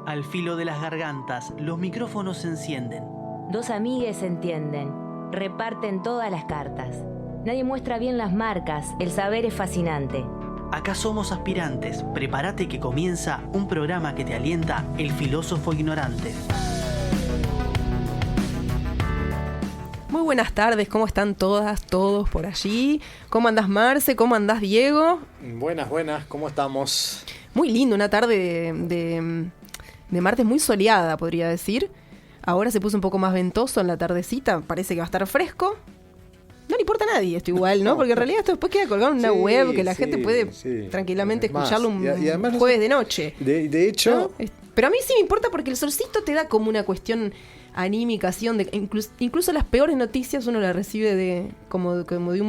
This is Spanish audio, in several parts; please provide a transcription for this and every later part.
Al filo de las gargantas, los micrófonos se encienden. Dos amigues se entienden, reparten todas las cartas. Nadie muestra bien las marcas, el saber es fascinante. Acá somos aspirantes, prepárate que comienza un programa que te alienta el filósofo ignorante. Muy buenas tardes, ¿cómo están todas, todos por allí? ¿Cómo andás, Marce? ¿Cómo andás, Diego? Buenas, ¿cómo estamos? Muy lindo, una tarde de martes muy soleada, podría decir. Ahora se puso un poco más ventoso en la tardecita, parece que va a estar fresco. No le importa a nadie esto igual, ¿no? Porque en realidad esto después queda colgado en una web que la gente puede tranquilamente escucharlo un jueves de noche. De hecho... ¿no? Pero a mí sí me importa porque el solcito te da como una cuestión anímica, incluso las peores noticias uno las recibe de un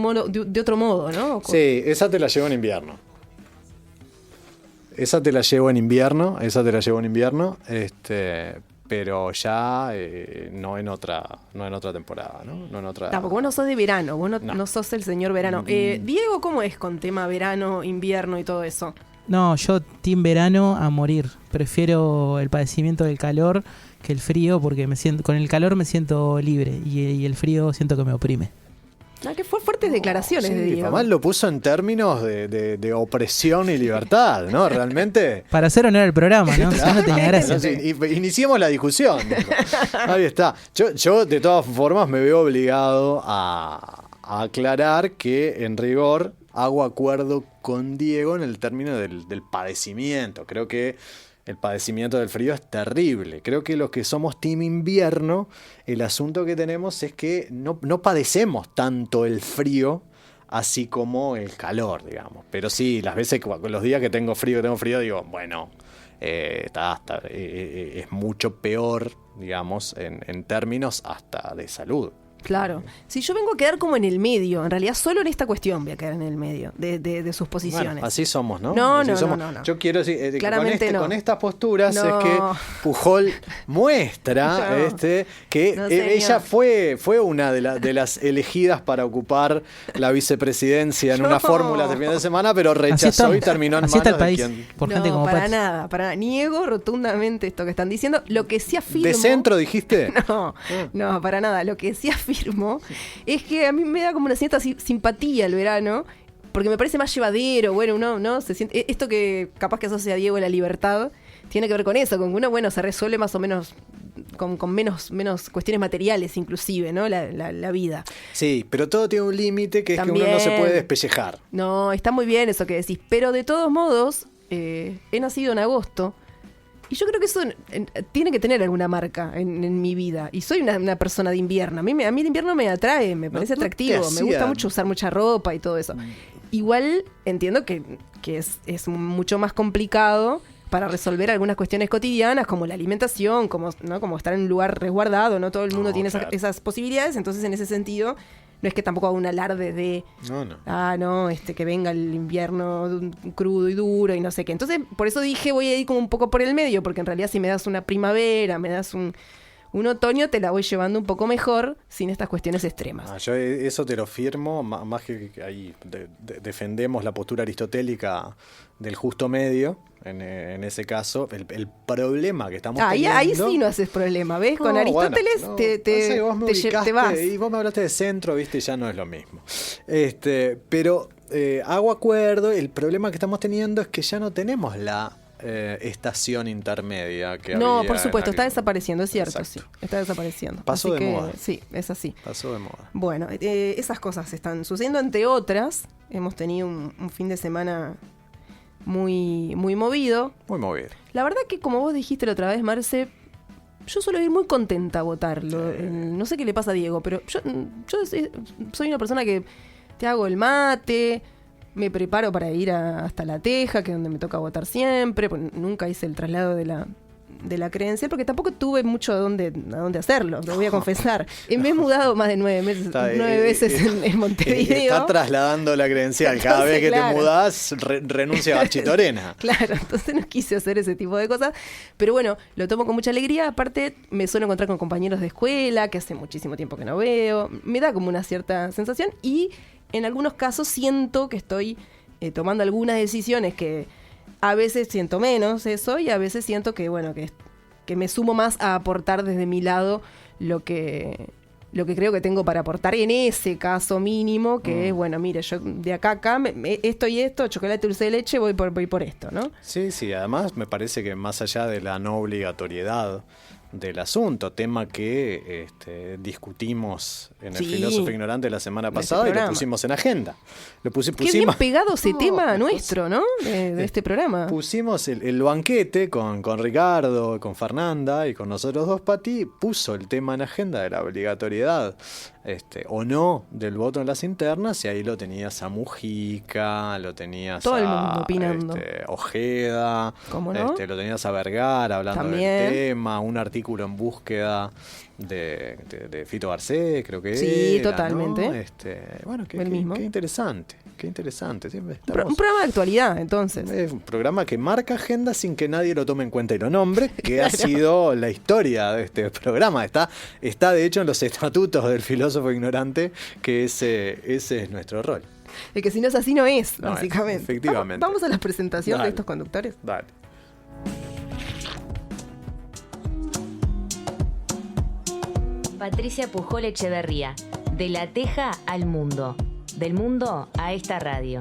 modo, de otro modo, ¿no? Sí, esa te la llevo en invierno. Esa te la llevo en invierno, pero ya no en otra temporada, ¿no? No en otra... Tampoco vos no sos de verano, vos no sos el señor verano. Diego, ¿cómo es con tema verano, invierno y todo eso? No, yo team verano a morir. Prefiero el padecimiento del calor que el frío porque con el calor me siento libre y el frío siento que me oprime. Qué fuertes declaraciones de Diego. Además lo puso en términos de opresión y libertad, ¿no? Realmente... Para hacer honor al programa, ¿no? Claro, no tenía gracia. Iniciemos la discusión. Ahí está. Yo, de todas formas, me veo obligado a aclarar que, en rigor, hago acuerdo con Diego en el término del padecimiento. Creo que el padecimiento del frío es terrible. Creo que los que somos team invierno, el asunto que tenemos es que no padecemos tanto el frío así como el calor, digamos. Pero sí, las veces, los días que tengo frío, digo, bueno, es mucho peor, digamos, en términos hasta de salud. Claro. Si yo vengo a quedar como en el medio, en realidad solo en esta cuestión voy a quedar en el medio de sus posiciones. Bueno, así somos, ¿no? No. Yo quiero decir, con estas posturas es que Pujol muestra que ella fue una de las elegidas para ocupar la vicepresidencia en una fórmula de fin de semana, pero rechazó y terminó en manos de quien... Por gente como para nada. Niego rotundamente esto que están diciendo. Lo que sí afirmo... ¿De centro dijiste? No, para nada. Lo que sí afirmo es que a mí me da como una cierta simpatía el verano, porque me parece más llevadero, bueno, uno no se siente, esto que capaz que asocia a Diego la libertad, tiene que ver con eso, con que uno, bueno, se resuelve más o menos con menos cuestiones materiales inclusive, ¿no? La vida. Sí, pero todo tiene un límite que también, es que uno no se puede despellejar. No, está muy bien eso que decís, pero de todos modos, he nacido en agosto. Y yo creo que eso tiene que tener alguna marca en mi vida. Y soy una persona de invierno. A mí el invierno me atrae, me parece atractivo. Me gusta mucho usar mucha ropa y todo eso. Igual entiendo que es mucho más complicado para resolver algunas cuestiones cotidianas, como la alimentación, como estar en un lugar resguardado. No todo el mundo tiene esas posibilidades. Entonces, en ese sentido... No es que tampoco haga un alarde de... que venga el invierno crudo y duro y no sé qué. Entonces, por eso dije, voy a ir como un poco por el medio, porque en realidad si me das una primavera, me das un otoño, te la voy llevando un poco mejor sin estas cuestiones extremas. Yo eso te lo firmo, más que ahí defendemos la postura aristotélica del justo medio. En ese caso, el problema que estamos teniendo... Ahí sí no haces problema, ¿ves? Con Aristóteles te vas. Y vos me hablaste de centro, ¿viste? Ya no es lo mismo. Pero hago acuerdo, el problema que estamos teniendo es que ya no tenemos la estación intermedia que había. No, por supuesto, está desapareciendo, es cierto. Exacto. Sí, está desapareciendo. Pasó de moda. Sí, es así. Pasó de moda. Bueno, esas cosas están sucediendo, entre otras. Hemos tenido un fin de semana... muy movido. Muy movido. La verdad que, como vos dijiste la otra vez, Marce, yo suelo ir muy contenta a votar. No sé qué le pasa a Diego, pero yo soy una persona que te hago el mate, me preparo para ir hasta La Teja, que es donde me toca votar siempre. Nunca hice el traslado de la credencial, porque tampoco tuve mucho a dónde hacerlo, lo voy a confesar. Me he mudado más de 9 veces en Montevideo. Está trasladando la credencial. Entonces, cada vez que te mudás, renuncia a Barchitorena. Claro, entonces no quise hacer ese tipo de cosas. Pero bueno, lo tomo con mucha alegría. Aparte, me suelo encontrar con compañeros de escuela, que hace muchísimo tiempo que no veo. Me da como una cierta sensación. Y en algunos casos siento que estoy tomando algunas decisiones que A veces siento menos eso y a veces siento que, bueno, que me sumo más a aportar desde mi lado lo que creo que tengo para aportar en ese caso mínimo, que es, bueno, mire, yo de acá a acá, esto y esto, chocolate, dulce de leche, voy por esto, ¿no? Sí, además me parece que más allá de la no obligatoriedad del asunto, tema que discutimos en el Filósofo Ignorante la semana pasada y lo pusimos en agenda. Qué bien pegado ese tema nuestro, ¿no? De este programa. Pusimos el banquete con Ricardo, con Fernanda y con nosotros dos, Pati, puso el tema en agenda de la obligatoriedad o no del voto en las internas, y ahí lo tenías a Mujica, lo tenías todo a el mundo opinando. Ojeda, ¿cómo no? Lo tenías a Vergara hablando También. del tema, un artículo en búsqueda de Fito Garcés, creo que sí, era, totalmente. ¿no? Bueno, el mismo. Qué interesante. Un programa de actualidad, entonces. Es un programa que marca agenda sin que nadie lo tome en cuenta y lo nombre, que claro. Ha sido la historia de este programa. Está de hecho en los estatutos del Filósofo Ignorante, que ese es nuestro rol. El que si no es así no es, básicamente. Efectivamente. Vamos a la presentación de estos conductores. Dale. Patricia Pujol Echeverría, de La Teja al mundo, del mundo a esta radio.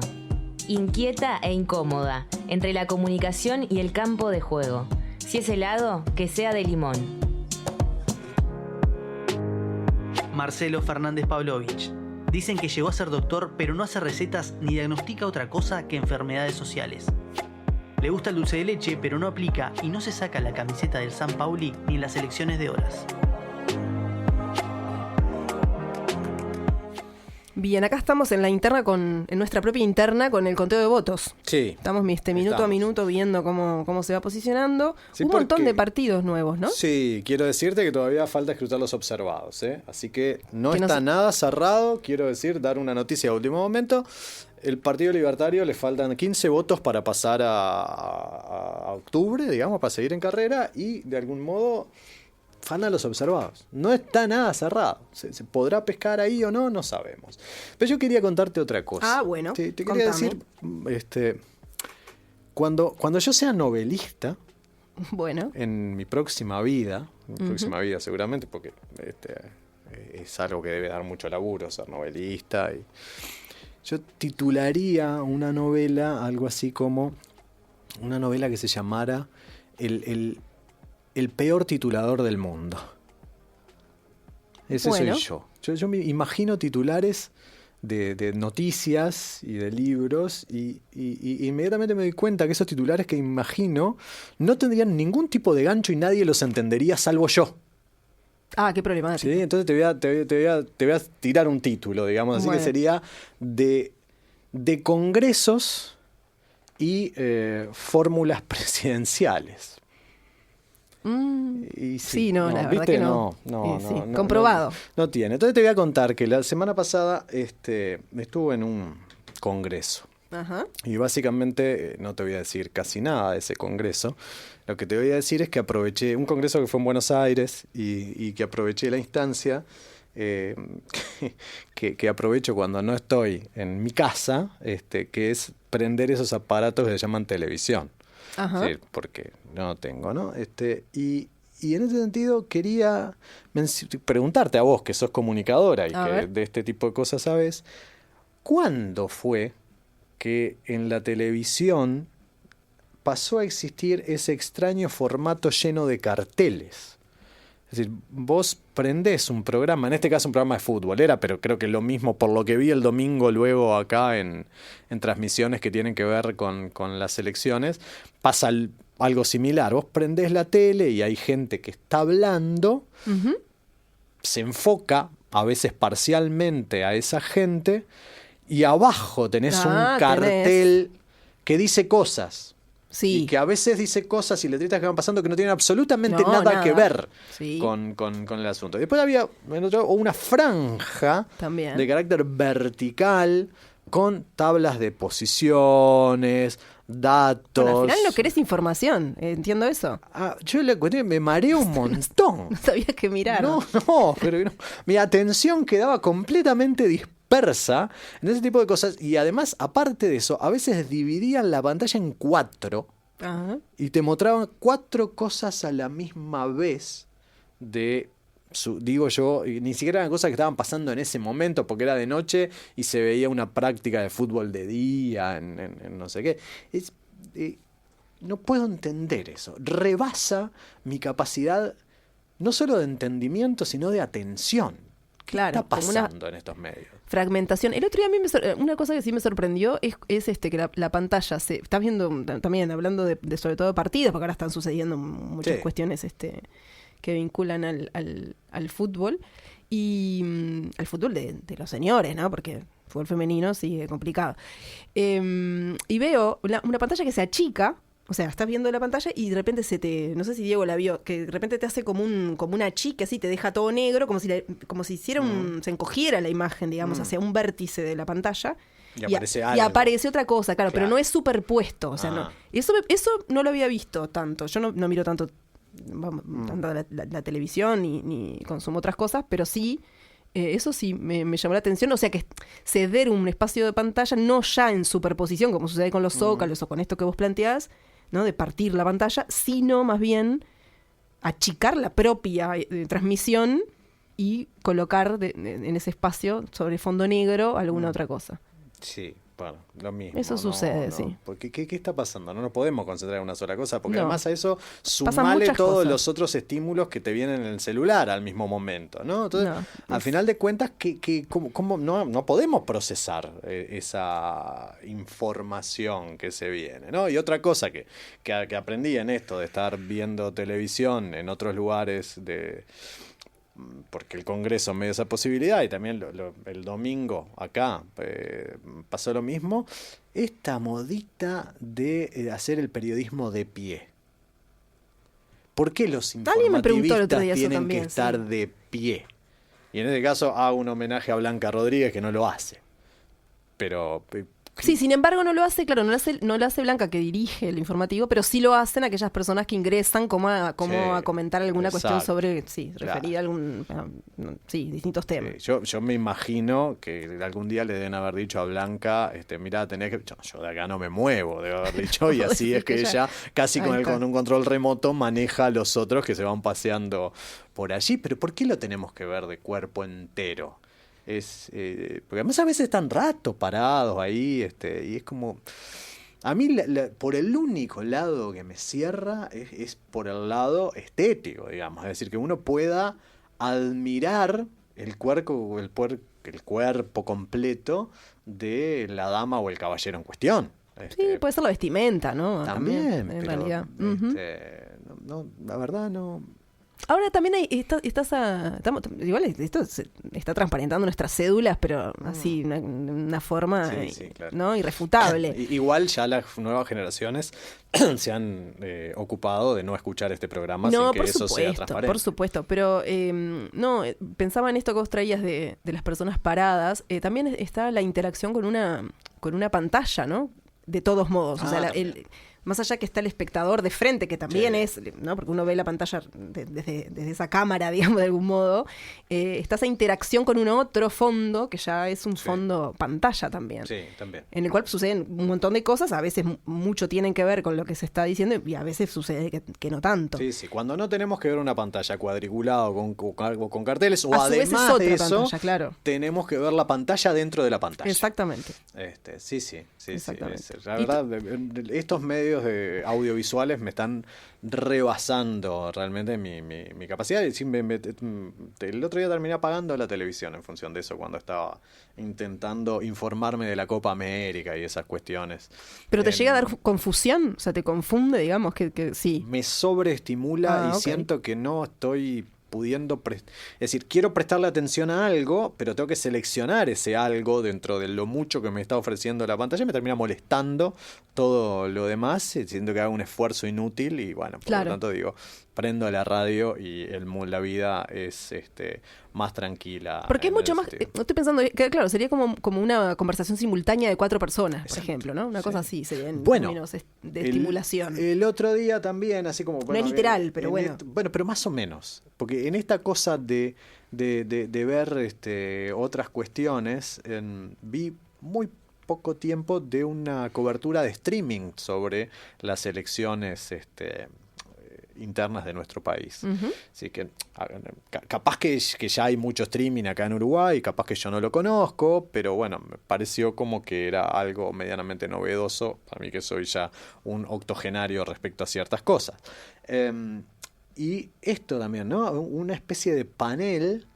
Inquieta e incómoda, entre la comunicación y el campo de juego. Si es helado, que sea de limón. Marcelo Fernández Pavlovich. Dicen que llegó a ser doctor, pero no hace recetas ni diagnostica otra cosa que enfermedades sociales. Le gusta el dulce de leche, pero no aplica y no se saca la camiseta del San Pauli ni en las elecciones de horas. Bien, acá estamos en la interna en nuestra propia interna con el conteo de votos. Sí. Estamos minuto a minuto viendo cómo se va posicionando. Sí, un montón de partidos nuevos, ¿no? Sí, quiero decirte que todavía falta escrutar los observados, ¿eh? Así que no está nada cerrado. Quiero dar una noticia de último momento. El Partido Libertario le faltan 15 votos para pasar a octubre, digamos, para seguir en carrera, y de algún modo faltan los observados. No está nada cerrado. ¿Se podrá pescar ahí o no? No sabemos. Pero yo quería contarte otra cosa. Ah, bueno. Te quería decir, cuando yo sea novelista, bueno, en mi próxima vida, seguramente, porque es algo que debe dar mucho laburo ser novelista, y yo titularía una novela algo así como una novela que se llamara El peor titulador del mundo. Ese soy yo. Yo me imagino titulares de noticias y de libros y inmediatamente me doy cuenta que esos titulares que imagino no tendrían ningún tipo de gancho y nadie los entendería salvo yo. Ah, qué problemático. ¿Sí? Entonces te voy a tirar un título, digamos, así que sería de congresos y fórmulas presidenciales. Y sí, la verdad que no. No, comprobado. No tiene. Entonces te voy a contar que la semana pasada estuve en un congreso. Ajá. Y básicamente no te voy a decir casi nada de ese congreso. Lo que te voy a decir es que aproveché un congreso que fue en Buenos Aires y que aproveché la instancia que aprovecho cuando no estoy en mi casa, que es prender esos aparatos que se llaman televisión. Ajá. Sí, porque no tengo, ¿no? Y en ese sentido quería preguntarte a vos, que sos comunicadora y que de este tipo de cosas sabes, ¿cuándo fue que en la televisión pasó a existir ese extraño formato lleno de carteles? Es decir, vos prendés un programa, en este caso un programa de fútbol, pero creo que lo mismo por lo que vi el domingo luego acá en transmisiones que tienen que ver con las elecciones, pasa algo similar. Vos prendés la tele y hay gente que está hablando, se enfoca a veces parcialmente a esa gente y abajo tenés un cartel que dice cosas. Sí. Y que a veces dice cosas y letritas que van pasando que no tienen absolutamente nada que ver con el asunto. Después había una franja también de carácter vertical con tablas de posiciones, datos. Bueno, al final no querés información, entiendo eso. Yo me mareo un montón. No sabías qué mirar. No, pero mi atención quedaba completamente dispersa dispersa en ese tipo de cosas. Y además, aparte de eso, a veces dividían la pantalla en 4 Ajá. y te mostraban 4 cosas a la misma vez digo yo, y ni siquiera eran cosas que estaban pasando en ese momento porque era de noche y se veía una práctica de fútbol de día, en no sé qué. No puedo entender eso. Rebasa mi capacidad no solo de entendimiento, sino de atención. ¿Qué Claro, está como una pasando en estos medios? fragmentación. El otro día a mí una cosa que sí me sorprendió es que la pantalla estás viendo también hablando de sobre todo de partidos, porque ahora están sucediendo muchas Sí. cuestiones que vinculan al fútbol y al fútbol de los señores, ¿no? Porque el fútbol femenino sigue complicado. Y veo una pantalla que se achica. O sea, estás viendo la pantalla y de repente no sé si Diego la vio, que de repente te hace como una chica así, te deja todo negro, como si hiciera se encogiera la imagen, digamos, hacia un vértice de la pantalla. Y aparece y algo. aparece otra cosa, claro, pero Claro. no es superpuesto. O sea, no. Eso no lo había visto tanto. Yo no miro tanto la televisión ni consumo otras cosas, pero sí. Eso sí me llamó la atención, o sea que ceder un espacio de pantalla no ya en superposición, como sucede con los zócalos o con esto que vos planteás, ¿no? De partir la pantalla, sino más bien achicar la propia transmisión y colocar en ese espacio sobre fondo negro alguna otra cosa. Sí, bueno, lo mismo. Eso sucede, sí. Porque, ¿qué está pasando? No nos podemos concentrar en una sola cosa, porque No. además a eso Pasan sumale muchas todos cosas. los otros estímulos que te vienen en el celular al mismo momento, ¿no? Entonces, No, al final de cuentas, ¿cómo no podemos procesar esa información que se viene, ¿no? Y otra cosa que aprendí en esto de estar viendo televisión en otros lugares porque el Congreso me dio esa posibilidad y también el domingo acá pasó lo mismo, esta modita de hacer el periodismo de pie. ¿Por qué los Alguien me preguntó el otro informativistas día eso tienen también, que estar sí. de pie? Y en este caso hago un homenaje a Blanca Rodríguez que no lo hace. Pero Sí, sin embargo no lo hace, claro, no lo hace Blanca que dirige el informativo, pero sí lo hacen aquellas personas que ingresan como a comentar alguna cuestión exacto. sobre, Claro. referida a distintos temas. yo me imagino que algún día le deben haber dicho a Blanca, mirá, tenés que... Yo de acá no me muevo, debe haber dicho, y así es que ella casi Ahí con está. un control remoto maneja a los otros que se van paseando por allí. Pero ¿por qué lo tenemos que ver de cuerpo entero? Porque además a veces están rato parados ahí, y es como... A mí, por el único lado que me cierra es por el lado estético, digamos. Es decir, que uno pueda admirar el cuerpo completo de la dama o el caballero en cuestión. Sí, puede ser la vestimenta, ¿no? También, en pero, realidad. Ujú. no, la verdad no... Ahora también igual esto se está transparentando nuestras cédulas, pero así, una forma Sí, claro. ¿no? Irrefutable. Igual ya las nuevas generaciones se han ocupado de no escuchar este programa No, sin que por eso sea supuesto, transparente. por supuesto, pero pensaba en esto que vos traías de las personas paradas, también está la interacción con una pantalla, ¿no? De todos modos, o sea, también. más allá que está el espectador de frente, que también es, ¿no? Porque uno ve la pantalla desde esa cámara, digamos, de algún modo, está esa interacción con un otro fondo, que ya es un fondo pantalla también. Sí, también. En el cual suceden un montón de cosas, a veces mucho tienen que ver con lo que se está diciendo y a veces sucede que no tanto. Sí, cuando no tenemos que ver una pantalla cuadriculada o con carteles, o A su vez es además otra de eso, pantalla, claro. tenemos que ver la pantalla dentro de la pantalla. Exactamente. Sí. Exactamente. La verdad, estos medios audiovisuales me están rebasando realmente mi capacidad. Y sí, el otro día terminé apagando la televisión en función de eso, cuando estaba intentando informarme de la Copa América y esas cuestiones. ¿Pero te llega a dar confusión? O sea, ¿te confunde, digamos, que sí? Me sobreestimula y ok. siento que no estoy pudiendo... Es decir, quiero prestarle atención a algo, pero tengo que seleccionar ese algo dentro de lo mucho que me está ofreciendo la pantalla y me termina molestando todo lo demás, siento que hago un esfuerzo inútil y bueno, por Claro. lo tanto digo, prendo la radio y la vida es más tranquila. Porque es en mucho ese más. sentido. Estoy pensando que, claro, sería como una conversación simultánea de 4 personas, por Exacto. ejemplo, ¿no? Una Sí. cosa así sería en Bueno, términos de estimulación. El otro día también, así como... No es literal, pero bueno. Bueno, pero más o menos. Porque en esta cosa de ver otras cuestiones, vi muy poco tiempo de una cobertura de streaming sobre las elecciones internas de nuestro país. Ujú. Así que capaz que ya hay mucho streaming acá en Uruguay, capaz que yo no lo conozco, pero bueno, me pareció como que era algo medianamente novedoso para mí, que soy ya un octogenario respecto a ciertas cosas. Y esto también, ¿no? Una especie de panel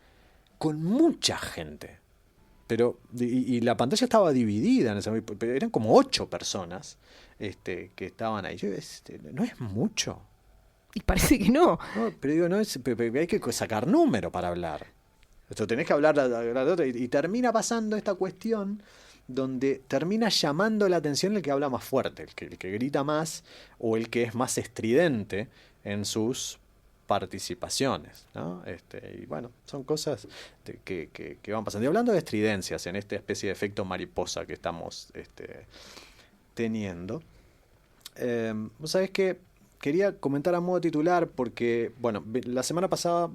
con mucha gente. Y la pantalla estaba dividida en ese momento, pero eran como 8 personas que estaban ahí. Yo, no es mucho. Y parece que no. No, pero digo, pero hay que sacar número para hablar. Esto tenés que hablar y termina pasando esta cuestión donde termina llamando la atención el que habla más fuerte, el que grita más o el que es más estridente en sus participaciones, ¿no? Y bueno, son cosas que van pasando. Y hablando de estridencias en esta especie de efecto mariposa que estamos teniendo, vos sabés que quería comentar a modo titular porque, bueno, la semana pasada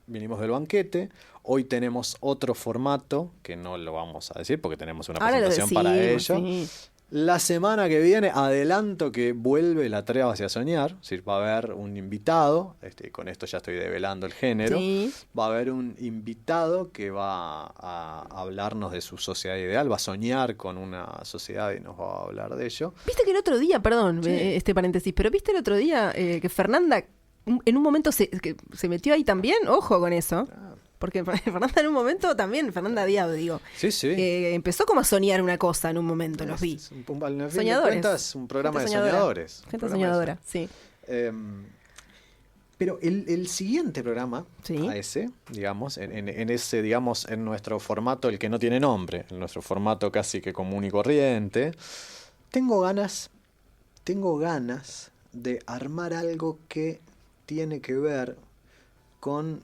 vinimos del banquete, hoy tenemos otro formato que no lo vamos a decir porque tenemos una Ahora lo presentación para ello. decimos, sí. La semana que viene adelanto que vuelve La Atrévase a Soñar, es decir, va a haber un invitado, con esto ya estoy develando el género, Sí. va a haber un invitado que va a hablarnos de su sociedad ideal, va a soñar con una sociedad y nos va a hablar de ello. Viste que el otro día, perdón, Sí. este paréntesis, pero viste el otro día que Fernanda en un momento que se metió ahí también, ojo con eso. Porque Fernanda en un momento también, Fernanda Diab, digo, Sí, sí. empezó como a soñar una cosa en un momento, los vi. Es al fin de Soñadores. cuentas, un programa Gente de soñadora. soñadores. Gente Un programa de soñadora, sí. Pero el siguiente programa, Sí. a ese, digamos, en ese, digamos, en nuestro formato, el que no tiene nombre, en nuestro formato casi que común y corriente, tengo ganas de armar algo que tiene que ver con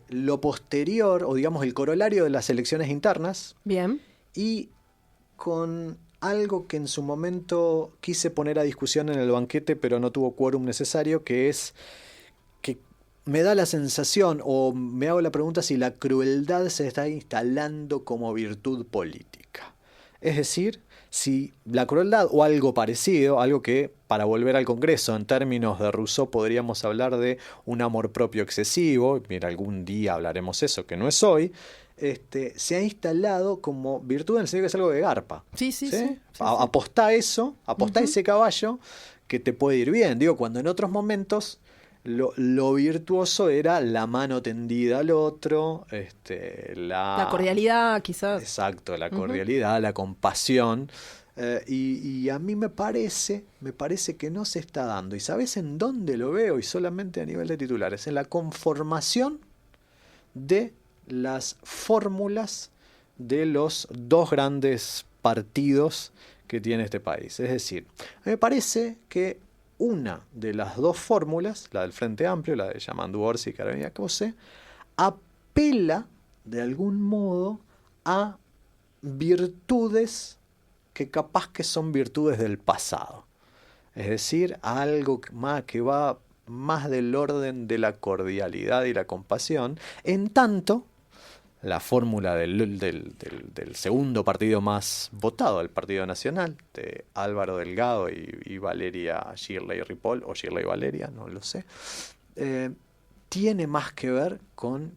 lo posterior, o digamos el corolario de las elecciones internas, Bien. y con algo que en su momento quise poner a discusión en el banquete, pero no tuvo quórum necesario, que es que me da la sensación, o me hago la pregunta, si la crueldad se está instalando como virtud política. Es decir, si la crueldad o algo parecido, algo que, para volver al Congreso, en términos de Rousseau podríamos hablar de un amor propio excesivo, mira, algún día hablaremos eso, que no es hoy, se ha instalado como virtud en el sentido que es algo de garpa. Sí, sí, sí. Apostá eso, apostá ese caballo que te puede ir bien. Digo, cuando en otros momentos lo virtuoso era la mano tendida al otro, La cordialidad, quizás. Exacto, la cordialidad, la compasión. Y a mí me parece que no se está dando. ¿Y sabes en dónde lo veo? Y solamente a nivel de titulares. En la conformación de las fórmulas de los dos grandes partidos que tiene este país. Es decir, me parece que una de las dos fórmulas, la del Frente Amplio, la de Yamandu Orsi y Carolina Cose, apela de algún modo a virtudes que capaz que son virtudes del pasado. Es decir, a algo que va más del orden de la cordialidad y la compasión, en tanto la fórmula del segundo partido más votado, el Partido Nacional, de Álvaro Delgado y Valeria Shirley Ripoll, o Shirley Valeria, no lo sé, tiene más que ver con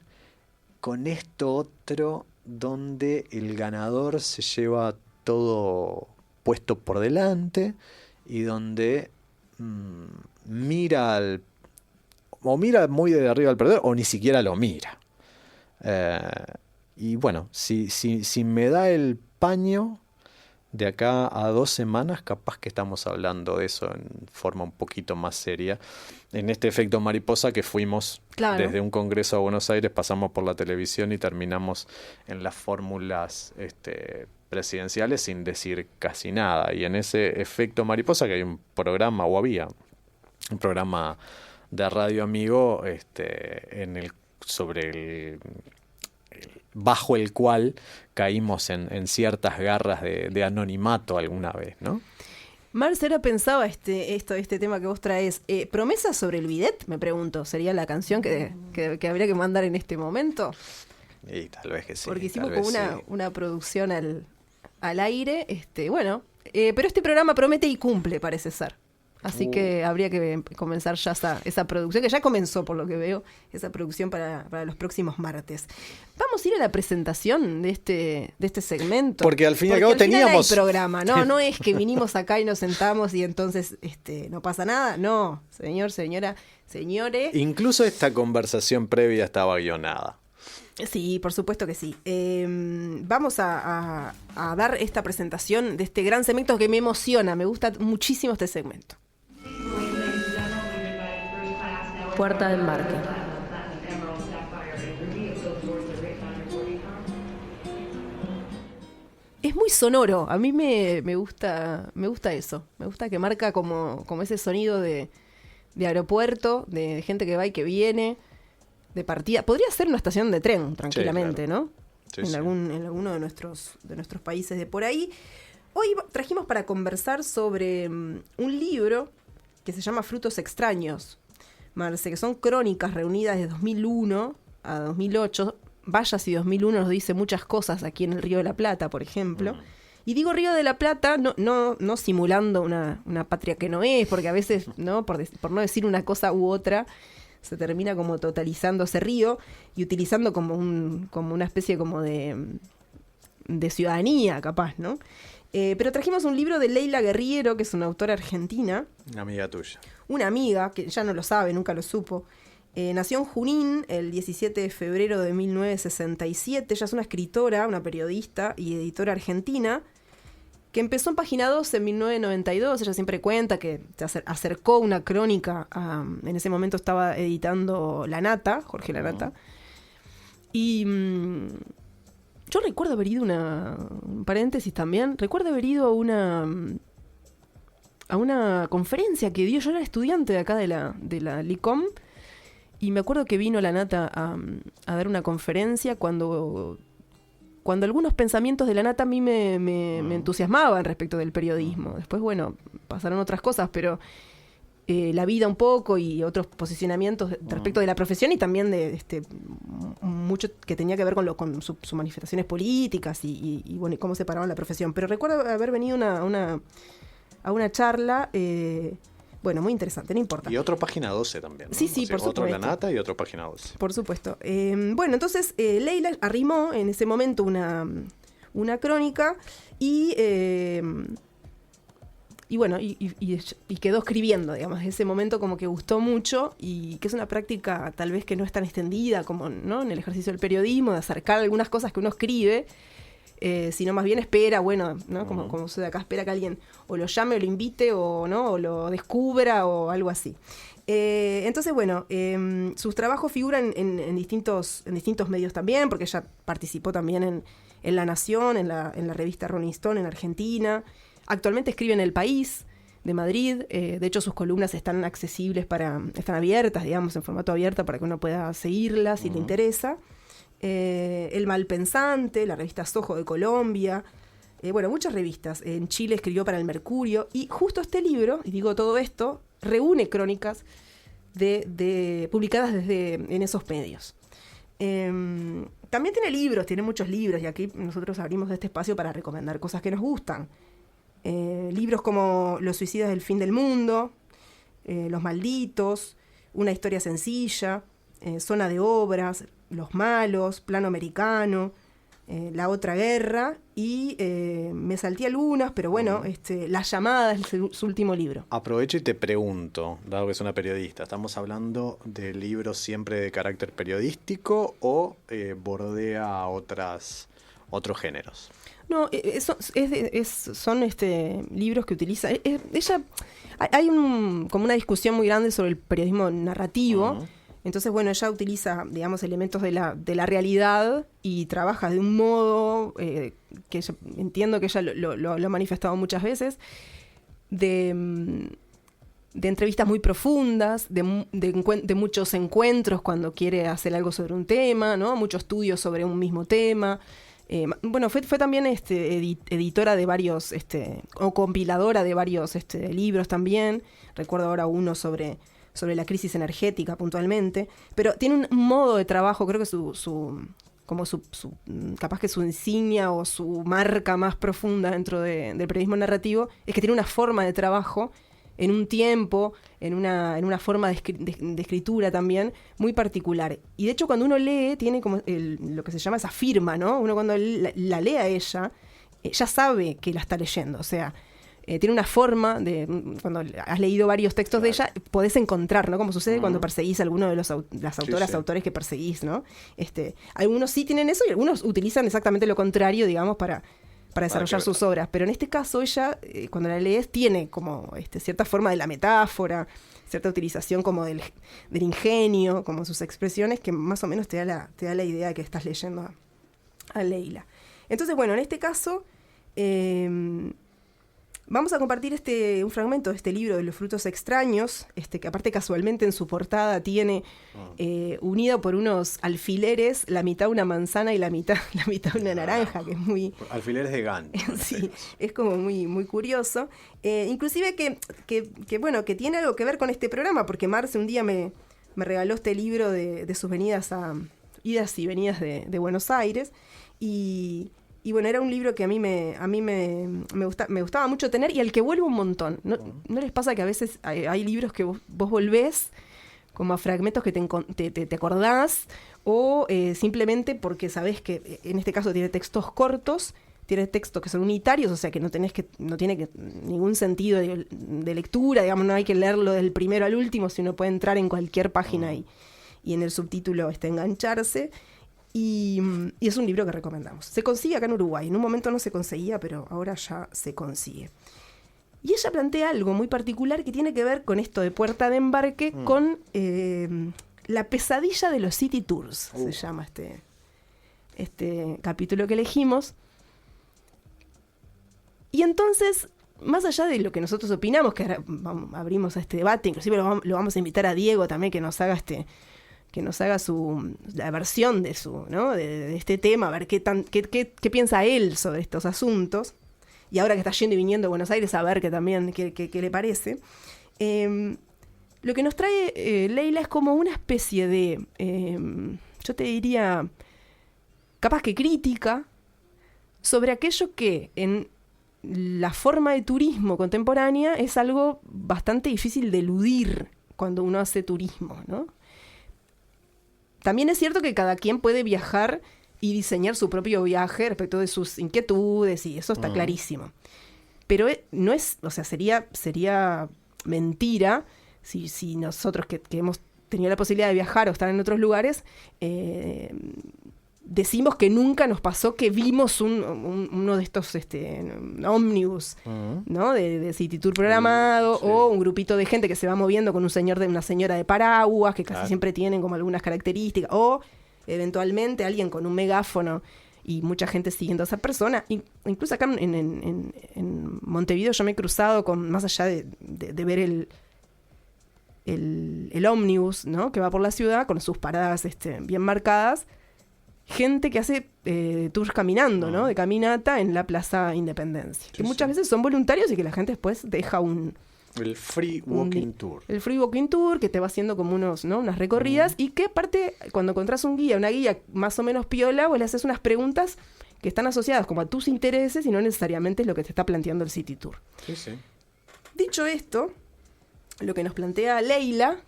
esto otro donde el ganador se lleva todo puesto por delante y donde mira muy de arriba al perdedor o ni siquiera lo mira. Y bueno, si me da el paño de acá a 2 semanas, capaz que estamos hablando de eso en forma un poquito más seria, en este efecto mariposa que fuimos desde un congreso a Buenos Aires, pasamos por la televisión y terminamos en las fórmulas presidenciales sin decir casi nada. Y en ese efecto mariposa, que hay un programa, o había un programa de Radio Amigo bajo el cual caímos en ciertas garras de anonimato alguna vez, ¿no? Marcela pensaba este tema que vos traes. ¿Promesas sobre el bidet? Me pregunto. ¿Sería la canción que habría que mandar en este momento? Y tal vez que sí. Porque hicimos como una producción al aire. Pero este programa promete y cumple, parece ser. Así que habría que comenzar ya esa producción, que ya comenzó por lo que veo, esa producción para los próximos martes. Vamos a ir a la presentación de este segmento. Porque al fin y al cabo teníamos... hay programa, no es que vinimos acá y nos sentamos y entonces no pasa nada. No, señor, señora, señores. Incluso esta conversación previa estaba guionada. Sí, por supuesto que sí. Vamos a dar esta presentación de este gran segmento que me emociona. Me gusta muchísimo este segmento. Puerta de embarque. Es muy sonoro. A mí me gusta eso. Me gusta que marca como ese sonido de aeropuerto, de gente que va y que viene, de partida. Podría ser una estación de tren, tranquilamente, sí, claro. ¿No? Sí, en alguno de nuestros países de por ahí. Hoy trajimos para conversar sobre un libro que se llama Frutos Extraños, Marce, que son crónicas reunidas de 2001 a 2008. Vaya si 2001 nos dice muchas cosas aquí en el Río de la Plata, por ejemplo. Y digo Río de la Plata no simulando una patria que no es, porque a veces, ¿no? por no decir una cosa u otra, se termina como totalizando ese río y utilizando como una especie como de ciudadanía, capaz, ¿no? Pero trajimos un libro de Leila Guerriero, que es una autora argentina. Una amiga tuya. Una amiga, que ya no lo sabe, nunca lo supo. Nació en Junín el 17 de febrero de 1967. Ella es una escritora, una periodista y editora argentina, que empezó en Página 12 en 1992. Ella siempre cuenta que se acercó una crónica. En ese momento estaba editando La Nata, Jorge La Nata. Y yo recuerdo haber ido un paréntesis también, recuerdo haber ido a una conferencia que dio. Yo era estudiante de acá de la LICOM, y me acuerdo que vino La Nata a dar una conferencia cuando algunos pensamientos de La Nata a mí me entusiasmaban respecto del periodismo. Después, bueno, pasaron otras cosas, pero la vida un poco y otros posicionamientos respecto de la profesión, y también de mucho que tenía que ver con sus manifestaciones políticas y bueno, y cómo separaban la profesión. Pero recuerdo haber venido a una charla, bueno, muy interesante, no importa. Y otro Página 12 también, ¿no? Sí, por supuesto. Otro La Nata y otro Página 12. Por supuesto. Bueno, entonces Leila arrimó en ese momento una crónica y bueno, y quedó escribiendo, digamos. Ese momento como que gustó mucho, y que es una práctica tal vez que no es tan extendida como, ¿no?, en el ejercicio del periodismo, de acercar algunas cosas que uno escribe, sino más bien espera, bueno, ¿no?, como sucede acá, espera que alguien o lo llame o lo invite o no, o lo descubra o algo así. Entonces, bueno, sus trabajos figuran en distintos medios también, porque ella participó también en La Nación, en la revista Rolling Stone en Argentina. Actualmente escribe en El País de Madrid. De hecho, sus columnas están accesibles están abiertas, digamos, en formato abierto, para que uno pueda seguirlas si le interesa. El Malpensante, la revista Sojo de Colombia. Bueno, muchas revistas. En Chile escribió para El Mercurio. Y justo este libro, y digo todo esto, reúne crónicas publicadas en esos medios. También tiene muchos libros, y aquí nosotros abrimos este espacio para recomendar cosas que nos gustan. Libros como Los suicidas del fin del mundo, Los malditos, Una historia sencilla, Zona de obras, Los malos, Plano americano, La otra guerra, y me salté algunas, pero bueno, Las llamadas es su último libro. Aprovecho y te pregunto, dado que es una periodista, ¿estamos hablando de libros siempre de carácter periodístico o bordea otros géneros? No, son libros que utiliza. Ella hay como una discusión muy grande sobre el periodismo narrativo. Entonces, bueno, ella utiliza, digamos, elementos de la realidad y trabaja de un modo que entiendo que ella lo ha manifestado muchas veces, de entrevistas muy profundas, de muchos encuentros cuando quiere hacer algo sobre un tema, ¿no? Mucho estudio sobre un mismo tema. Bueno, fue también editora de varios, o compiladora de varios libros también. Recuerdo ahora uno sobre la crisis energética puntualmente. Pero tiene un modo de trabajo, creo que capaz que su insignia o su marca más profunda dentro del periodismo narrativo es que tiene una forma de trabajo en un tiempo, en una forma de escritura también muy particular. Y de hecho cuando uno lee, tiene como lo que se llama esa firma, ¿no? Uno cuando la lee a ella, ya sabe que la está leyendo. O sea, tiene una forma cuando has leído varios textos de ella, podés encontrar, ¿no? Como sucede cuando perseguís a alguno de las autoras, autores que perseguís, ¿no? Algunos sí tienen eso y algunos utilizan exactamente lo contrario, digamos, para desarrollar sus obras. Pero en este caso ella, cuando la lees, tiene como cierta forma de la metáfora, cierta utilización como del ingenio, como sus expresiones, que más o menos te da la idea de que estás leyendo a Leila. Entonces, bueno, en este caso vamos a compartir un fragmento de este libro de Los frutos extraños, que aparte casualmente en su portada tiene unido por unos alfileres, la mitad una manzana y la mitad una naranja, que es muy... Alfileres de gancho. Sí, es como muy, muy curioso. Inclusive que tiene algo que ver con este programa, porque Marce un día me regaló este libro de sus idas y venidas de Buenos Aires, y bueno, era un libro que a mí me gustaba mucho tener y al que vuelvo un montón. ¿No les pasa que a veces hay libros que vos volvés como a fragmentos que te acordás o simplemente porque sabés que en este caso tiene textos cortos, tiene textos que son unitarios, o sea que no tiene ningún sentido de lectura, digamos, no hay que leerlo del primero al último, sino puede entrar en cualquier página y en el subtítulo engancharse. Y es un libro que recomendamos. Se consigue acá en Uruguay. En un momento no se conseguía, pero ahora ya se consigue. Y ella plantea algo muy particular que tiene que ver con esto de puerta de embarque, con la pesadilla de los city tours, se llama este capítulo que elegimos. Y entonces, más allá de lo que nosotros opinamos, que ahora abrimos a este debate, inclusive lo vamos a invitar a Diego también que nos haga la versión de este tema, a ver qué piensa él sobre estos asuntos. Y ahora que está yendo y viniendo a Buenos Aires, a ver qué le parece. Lo que nos trae Leila es como una especie de, yo te diría, capaz que crítica, sobre aquello que en la forma de turismo contemporánea es algo bastante difícil de eludir cuando uno hace turismo, ¿no? También es cierto que cada quien puede viajar y diseñar su propio viaje respecto de sus inquietudes, y eso está clarísimo. Pero no es, o sea, sería mentira si nosotros que hemos tenido la posibilidad de viajar o estar en otros lugares, decimos que nunca nos pasó que vimos uno de estos ómnibus, ¿no? De City Tour programado, sí. O un grupito de gente que se va moviendo con una señora de paraguas, que casi siempre tienen como algunas características, o eventualmente alguien con un megáfono y mucha gente siguiendo a esa persona. Incluso acá en Montevideo yo me he cruzado con, más allá de ver el ómnibus, ¿no? Que va por la ciudad con sus paradas bien marcadas, gente que hace tours caminando, ¿no? De caminata en la Plaza Independencia. Que muchas veces son voluntarios y que la gente después deja el free walking tour. El free walking tour, que te va haciendo como unas recorridas, y que aparte, cuando encontrás una guía más o menos piola, vos le haces unas preguntas que están asociadas como a tus intereses y no necesariamente es lo que te está planteando el City Tour. Sí, sí. Dicho esto, lo que nos plantea Leila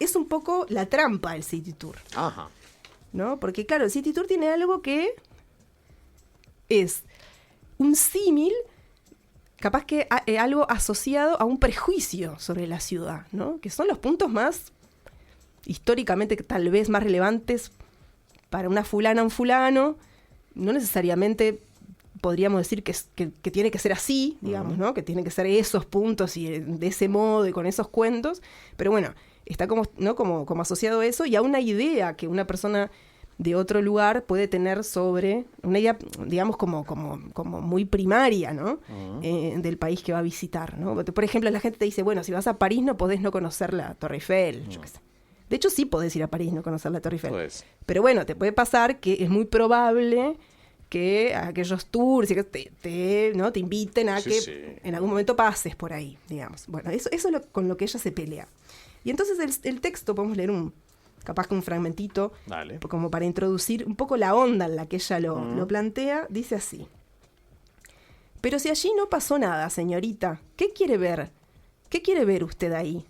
es un poco la trampa del City Tour. Ajá. ¿No? Porque claro, el City Tour tiene algo que es un símil, capaz que algo asociado a un prejuicio sobre la ciudad, ¿no? Que son los puntos más históricamente tal vez más relevantes para una fulana, un fulano, no necesariamente podríamos decir que tiene que ser así, digamos, ¿no? Que tiene que ser esos puntos y de ese modo y con esos cuentos, pero bueno, está como, ¿no? como asociado a eso y a una idea que una persona de otro lugar puede tener sobre una idea, digamos, como muy primaria, ¿no? Del país que va a visitar, ¿no? Por ejemplo, la gente te dice, bueno, si vas a París no podés no conocer la Torre Eiffel, yo qué sé. De hecho, sí podés ir a París no conocer la Torre Eiffel. Pues. Pero bueno, te puede pasar que es muy probable que aquellos tours que te inviten a que en algún momento pases por ahí, digamos. Bueno, eso es con lo que ella se pelea. Y entonces el texto, podemos leer capaz que un fragmentito, Dale. como para introducir un poco la onda en la que ella lo plantea, dice así. Pero si allí no pasó nada, señorita, ¿qué quiere ver? ¿Qué quiere ver usted ahí?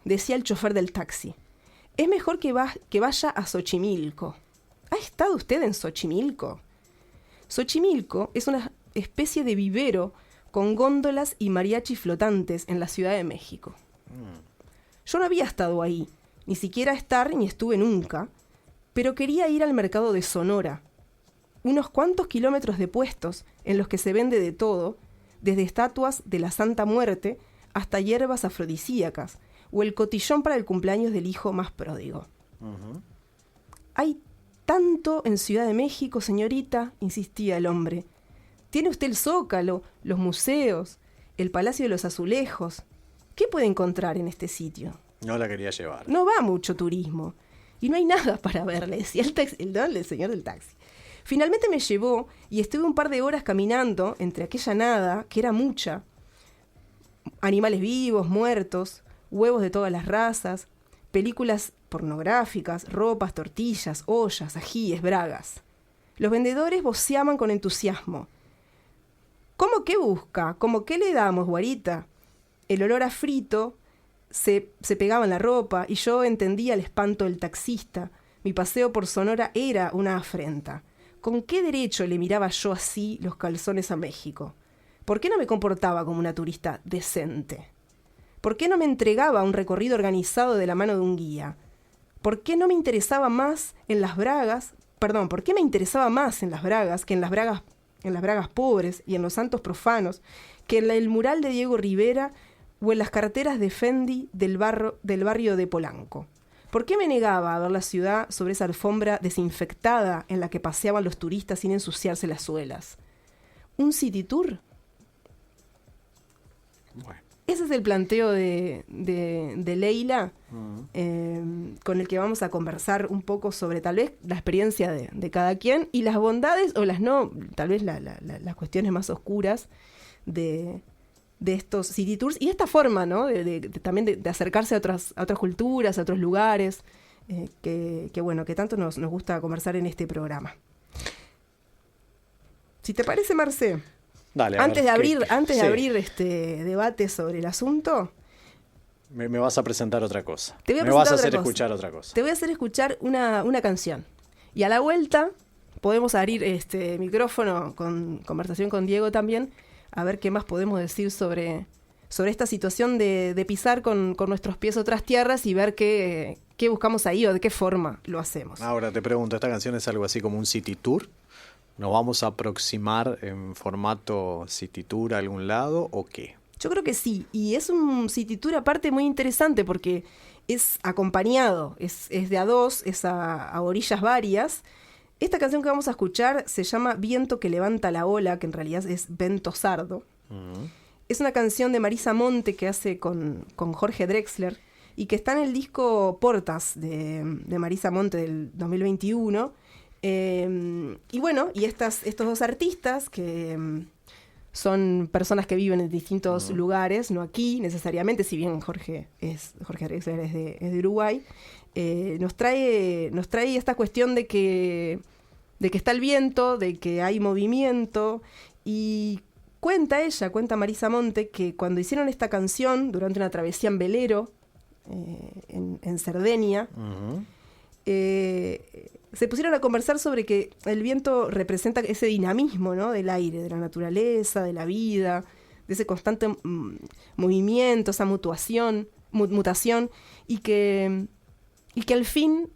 Decía el chofer del taxi. Es mejor que vaya a Xochimilco. ¿Ha estado usted en Xochimilco? Xochimilco es una especie de vivero con góndolas y mariachis flotantes en la Ciudad de México. Yo no había estado ahí, ni siquiera ni estuve nunca, pero quería ir al mercado de Sonora. Unos cuantos kilómetros de puestos en los que se vende de todo, desde estatuas de la Santa Muerte hasta hierbas afrodisíacas, o el cotillón para el cumpleaños del hijo más pródigo. Hay tanto en Ciudad de México, señorita, insistía el hombre. Tiene usted el Zócalo, los museos, el Palacio de los Azulejos. ¿Qué puede encontrar en este sitio? No la quería llevar. No va mucho turismo. Y no hay nada para ver, le decía el señor del taxi. Finalmente me llevó y estuve un par de horas caminando entre aquella nada, que era mucha. Animales vivos, muertos, huevos de todas las razas, películas pornográficas, ropas, tortillas, ollas, ajíes, bragas. Los vendedores voceaban con entusiasmo. ¿Cómo qué busca? ¿Cómo qué le damos, guarita? El olor a frito se pegaba en la ropa y yo entendía el espanto del taxista. Mi paseo por Sonora era una afrenta. ¿Con qué derecho le miraba yo así los calzones a México? ¿Por qué no me comportaba como una turista decente? ¿Por qué no me entregaba un recorrido organizado de la mano de un guía? ¿Por qué no me interesaba más en las bragas? Perdón, ¿por qué me interesaba más en las bragas que en las bragas pobres y en los santos profanos, que en el mural de Diego Rivera o en las carteras de Fendi del barrio de Polanco? ¿Por qué me negaba a ver la ciudad sobre esa alfombra desinfectada en la que paseaban los turistas sin ensuciarse las suelas? ¿Un city tour? Bueno. Ese es el planteo de Leila, con el que vamos a conversar un poco sobre tal vez la experiencia de cada quien y las bondades o las no, tal vez las cuestiones más oscuras de estos city tours y esta forma, ¿no? También de acercarse a otras culturas, a otros lugares, que tanto nos gusta conversar en este programa. Si te parece, Marcé, dale, antes de abrir este debate sobre el asunto, me vas a presentar otra cosa. Me vas a hacer escuchar otra cosa. Te voy a hacer escuchar una canción. Y a la vuelta podemos abrir este micrófono con conversación con Diego también, a ver qué más podemos decir sobre esta situación de pisar con nuestros pies otras tierras y ver qué buscamos ahí o de qué forma lo hacemos. Ahora te pregunto, ¿esta canción es algo así como un city tour? ¿Nos vamos a aproximar en formato city tour a algún lado o qué? Yo creo que sí, y es un city tour aparte muy interesante porque es acompañado, es de a dos, es a orillas varias. Esta canción que vamos a escuchar se llama Viento que levanta la ola, que en realidad es Vento Sardo. Es una canción de Marisa Monte que hace con Jorge Drexler y que está en el disco Portas de Marisa Monte del 2021. Y bueno, y estos dos artistas que son personas que viven en distintos lugares, no aquí necesariamente, si bien Jorge Drexler es de Uruguay, nos trae esta cuestión de que está el viento, de que hay movimiento, y cuenta Marisa Monte, que cuando hicieron esta canción durante una travesía en velero en Cerdeña, se pusieron a conversar sobre que el viento representa ese dinamismo, ¿no? Del aire, de la naturaleza, de la vida, de ese constante movimiento, esa mutación, y que al fin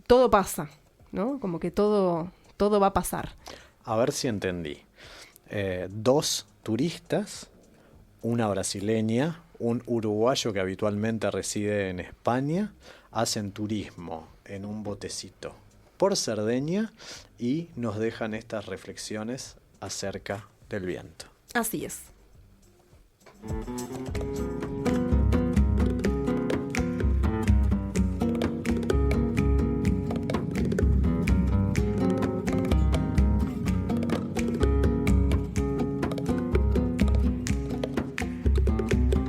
todo pasa, ¿no? Como que todo va a pasar. A ver si entendí. 2 turistas, una brasileña, un uruguayo que habitualmente reside en España, hacen turismo en un botecito por Cerdeña y nos dejan estas reflexiones acerca del viento. Así es.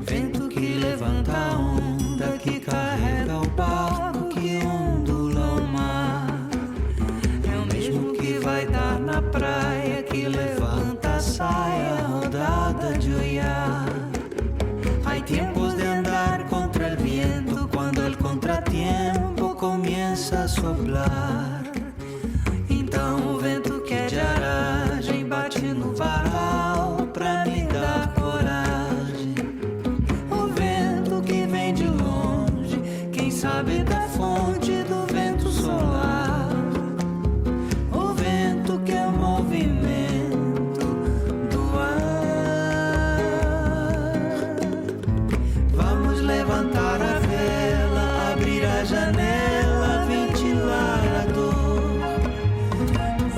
Vento que levanta a onda, que carrega o barco, que ondula o mar. É o mesmo que vai dar na praia, que levanta a saia rodada de olhar. Hay tiempos de andar contra el viento, cuando el contratiempo comienza a soplar. Então o vento que é de aragem bate no varal pra me dar coragem. O vento que vem de longe, quem sabe da fonte do vento solar. O vento que é o movimento do ar. Vamos levantar a vela, abrir a janela, ventilar a dor.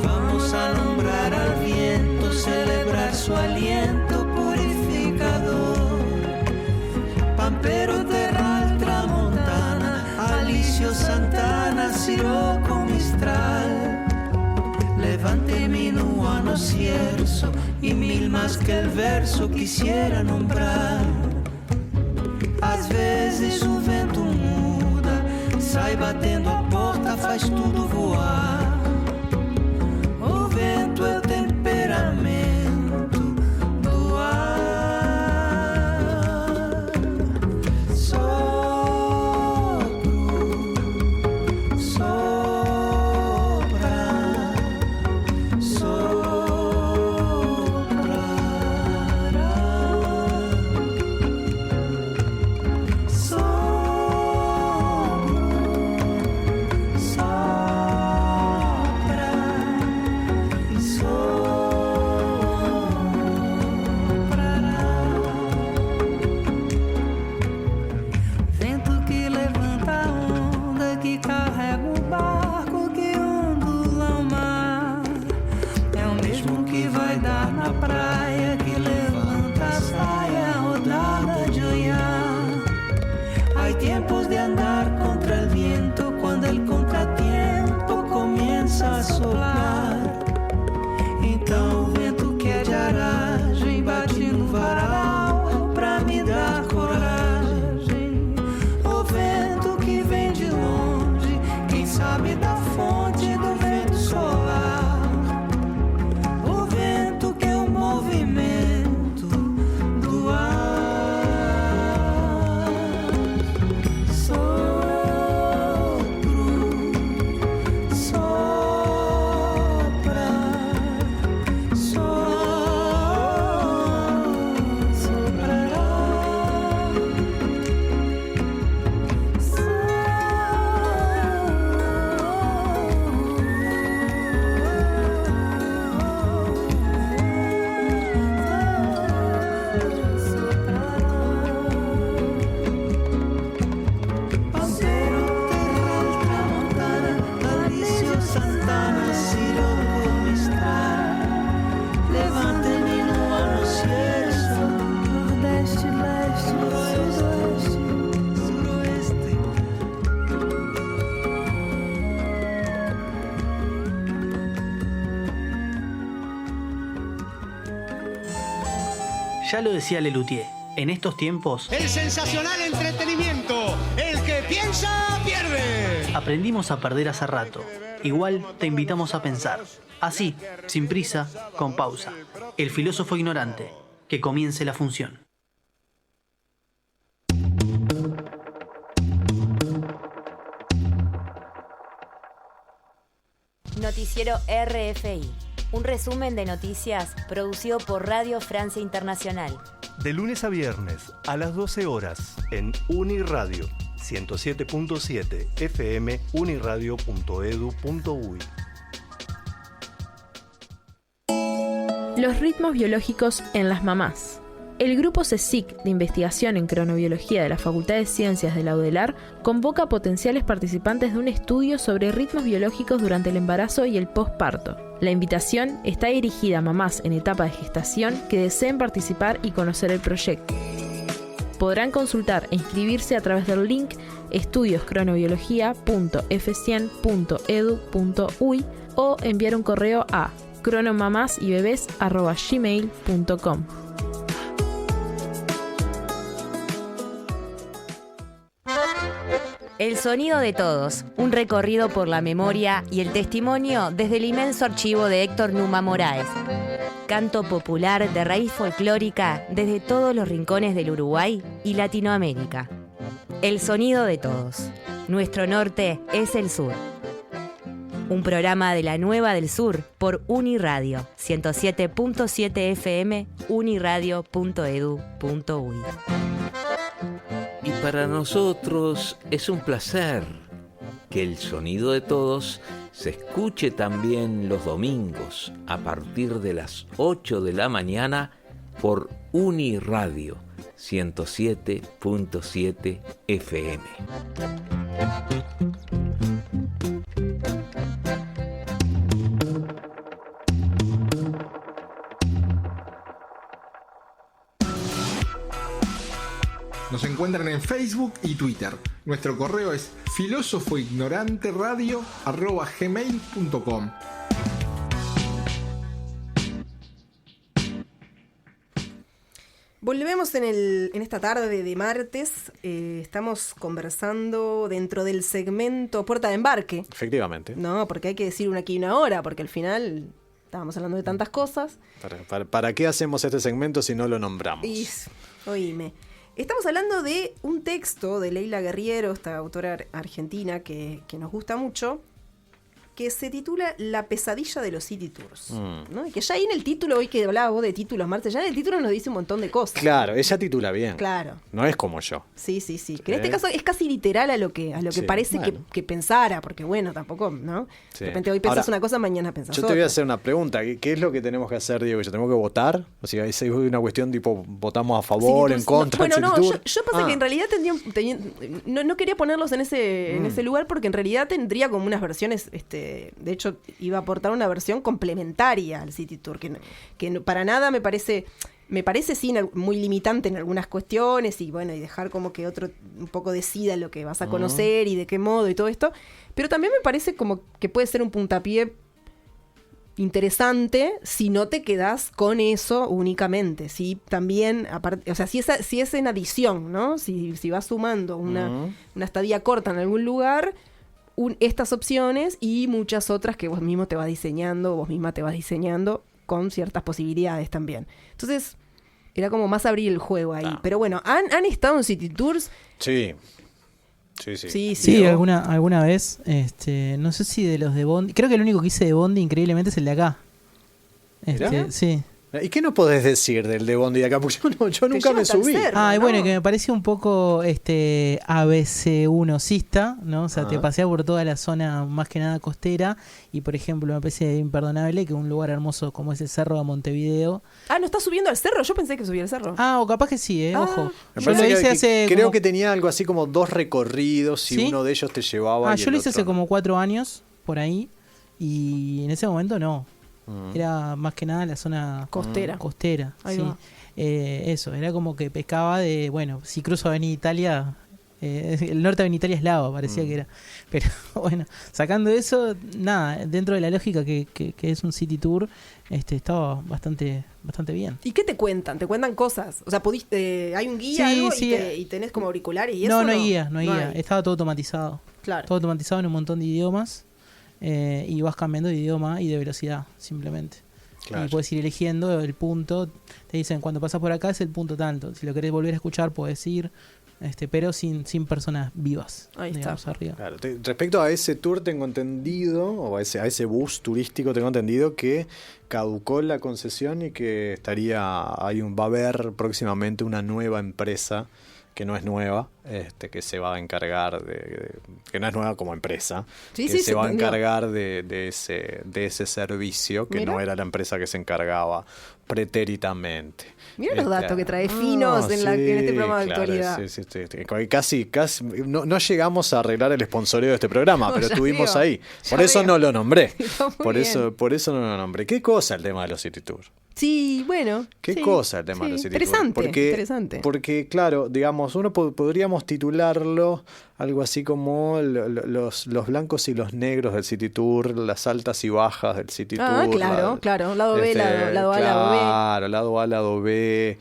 Vamos alumbrar al viento, celebrar su aliento purificador. Pampero, Terral, Tramontana, Alicio, Santana, Siroco, Mistral. Levante-me no ano cierzo y mil más que el verso quisiera nombrar. Às vezes o vento muda, sai batendo a porta, faz tudo voar. O vento é o temperamento do ar. Sopro, sopra, soprará. Sopro, sopra e soprará. Vento que levanta a onda, que carrega o barco, que ondula o mar. É o mesmo que vai dar na praia, que levanta a saia rodada de olhar. Hay tiempos de andar contra el viento, cuando el contratiempo comienza a soplar. Então o vento que é de aragem bate no varal pra me dar coragem. O vento que vem de longe, quem sabe da fonte do vento solar. O vento que é o movimento do ar. Sopro, sopra, soprará. Pampero, Terral, Tramontana, Alicio, Santana, Siroco, Mistral. Levante-me no ano cierzo, nordeste, leste, sudoeste, suroeste. Ya lo decía Lelutier, en estos tiempos El sensacional entretenimiento. El que piensa, pierde. aprendimos a perder hace rato. Igual te invitamos a pensar. Así, sin prisa, con pausa. El filósofo ignorante. Que comience la función. Noticiero RFI. Un resumen de noticias producido por Radio Francia Internacional. De lunes a viernes a las 12 horas en Uniradio 107.7 FM uniradio.edu.uy. Los ritmos biológicos en las mamás. El grupo CSIC de investigación en cronobiología de la Facultad de Ciencias de la UDELAR convoca a potenciales participantes de un estudio sobre ritmos biológicos durante el embarazo y el posparto. La invitación está dirigida a mamás en etapa de gestación que deseen participar y conocer el proyecto. Podrán consultar e inscribirse a través del link estudioscronobiología.f100.edu.uy o enviar un correo a cronomamasybebes@gmail.com. El sonido de todos, un recorrido por la memoria y el testimonio desde el inmenso archivo de Héctor Numa Moraes. Canto popular de raíz folclórica desde todos los rincones del Uruguay y Latinoamérica. El sonido de todos. Nuestro norte es el sur. Un programa de la Nueva del Sur por Uniradio, 107.7 FM, uniradio.edu.uy. Y para nosotros es un placer que el sonido de todos se escuche también los domingos a partir de las 8 de la mañana por Uniradio 107.7 FM. Nos encuentran en Facebook y Twitter. Nuestro correo es filosofoignoranteradio@gmail.com. Volvemos en esta tarde de martes. Estamos conversando dentro del segmento Puerta de Embarque. Efectivamente. No, porque hay que decir una aquí y una hora, porque al final estábamos hablando de tantas cosas. ¿Para qué hacemos este segmento si no lo nombramos? Y, oíme. Estamos hablando de un texto de Leila Guerriero, esta autora argentina que nos gusta mucho, que se titula La pesadilla de los City Tours. ¿No? Y que ya ahí en el título, hoy que hablaba vos de títulos, Marta, ya en el título nos dice un montón de cosas. Claro, ella titula bien. Claro. No es como yo. Sí. Que en este caso es casi literal a lo que sí, parece bueno. que pensara, porque bueno, tampoco, ¿no? Sí. De repente hoy pensás una cosa, mañana pensás otra. Yo te voy a hacer una pregunta. ¿Qué es lo que tenemos que hacer, Diego? ¿Yo tengo que votar? O sea, es una cuestión tipo, ¿votamos a favor, en contra? Yo pasa que en realidad no quería ponerlos en ese lugar porque en realidad tendría como unas versiones, de hecho iba a aportar una versión complementaria al City Tour, que para nada me parece sí muy limitante en algunas cuestiones y bueno, y dejar como que otro un poco decida lo que vas a conocer y de qué modo y todo esto, pero también me parece como que puede ser un puntapié interesante si no te quedás con eso únicamente, si también, aparte, o sea, si es en adición, ¿no? Si vas sumando una estadía corta en algún lugar, estas opciones y muchas otras que vos misma te vas diseñando con ciertas posibilidades también. Entonces, era como más abrir el juego ahí. Pero bueno, ¿han estado en City Tours? Sí. Sí, alguna vez. No sé si de los de Bondi. Creo que el único que hice de Bondi increíblemente es el de acá. Sí. ¿Y qué no podés decir del de Bondi de acá? Porque yo nunca me subí. Bueno, que me pareció un poco ABC1cista, ¿no? O sea, te paseas por toda la zona más que nada costera y, por ejemplo, me parece imperdonable que un lugar hermoso como ese cerro de Montevideo. ¿No estás subiendo al cerro? Yo pensé que subía al cerro. O capaz que sí, ojo. Yo lo hice creo que tenía algo así como 2 recorridos y uno de ellos te llevaba. Yo lo hice hace como 4 años, por ahí, y en ese momento no. Era más que nada la zona costera. Ahí sí. va. Eso, era como que pescaba de, bueno, si cruzo Avenida Italia, el norte de Avenida Italia es Lava, parecía que era. Pero bueno, sacando eso, nada, dentro de la lógica que es un City Tour, estaba bastante bien. ¿Y qué te cuentan? ¿Te cuentan cosas? O sea, ¿hay un guía y tenés como auriculares y eso? No hay guía. Estaba todo automatizado. Claro. Todo automatizado en un montón de idiomas. Y vas cambiando de idioma y de velocidad simplemente. Claro. Y puedes ir eligiendo el punto. Te dicen cuando pasas por acá es el punto tanto. Si lo querés volver a escuchar puedes ir, pero sin personas vivas. Ahí digamos, está. arriba. Claro. Respecto a ese tour tengo entendido, o a ese bus turístico tengo entendido que caducó la concesión y que va a haber próximamente una nueva empresa que no es nueva, que se va a encargar que no es nueva como empresa, Sí, que sí, se va a entendió. encargar de ese servicio, que Mira. no era la empresa que se encargaba pretéritamente. Mira los datos que trae finos en este programa de claro, actualidad. Casi no llegamos a arreglar el sponsoreo de este programa, No, pero ya estuvimos veo, ahí. ya Por eso veo. no lo nombré. Está muy Por bien. eso no lo nombré. ¿Qué cosa el tema de los City Tour? Sí, bueno. ¿Qué sí, cosa el tema de los sí. City Tour? Interesante. Porque, claro, digamos, uno podríamos titularlo algo así como los blancos y los negros del City Tour, las altas y bajas del City Tour. Claro. Lado B, lado A, lado B. Claro, lado A, lado B,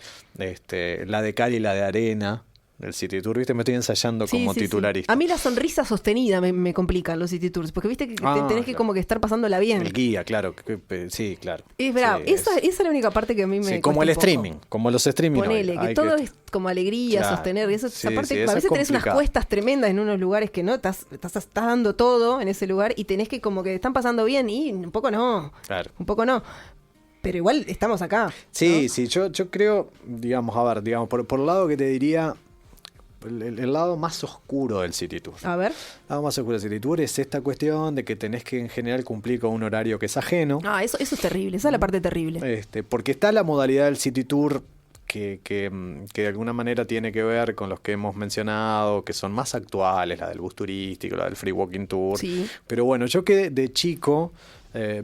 la de cal y la de arena del City Tour. ¿Viste? Me estoy ensayando como titularista. A mí la sonrisa sostenida me complican los City Tours, porque viste que tenés que como que estar pasándola bien. El guía, claro. Sí, claro. Es bravo. Sí, esa es la única parte que a mí me sí, como cuesta el un poco. streaming, como los streaming. Ponele, hoy. que Hay todo es como alegría, Claro. sostener. Esa Sí, parte, sí, a eso veces es tenés unas complicado. cuestas tremendas en unos lugares que no, estás dando todo en ese lugar y tenés que como que están pasando bien y un poco no. Claro. Un poco no. Pero igual estamos acá. Sí, sí, yo creo, digamos, por el lado que te diría, el lado más oscuro del City Tour. A ver. El lado más oscuro del City Tour es esta cuestión de que tenés que en general cumplir con un horario que es ajeno. Eso es terrible. Esa es la parte terrible. Porque está la modalidad del City Tour que de alguna manera tiene que ver con los que hemos mencionado, que son más actuales, la del bus turístico, la del free walking tour. Sí. Pero bueno, yo que de chico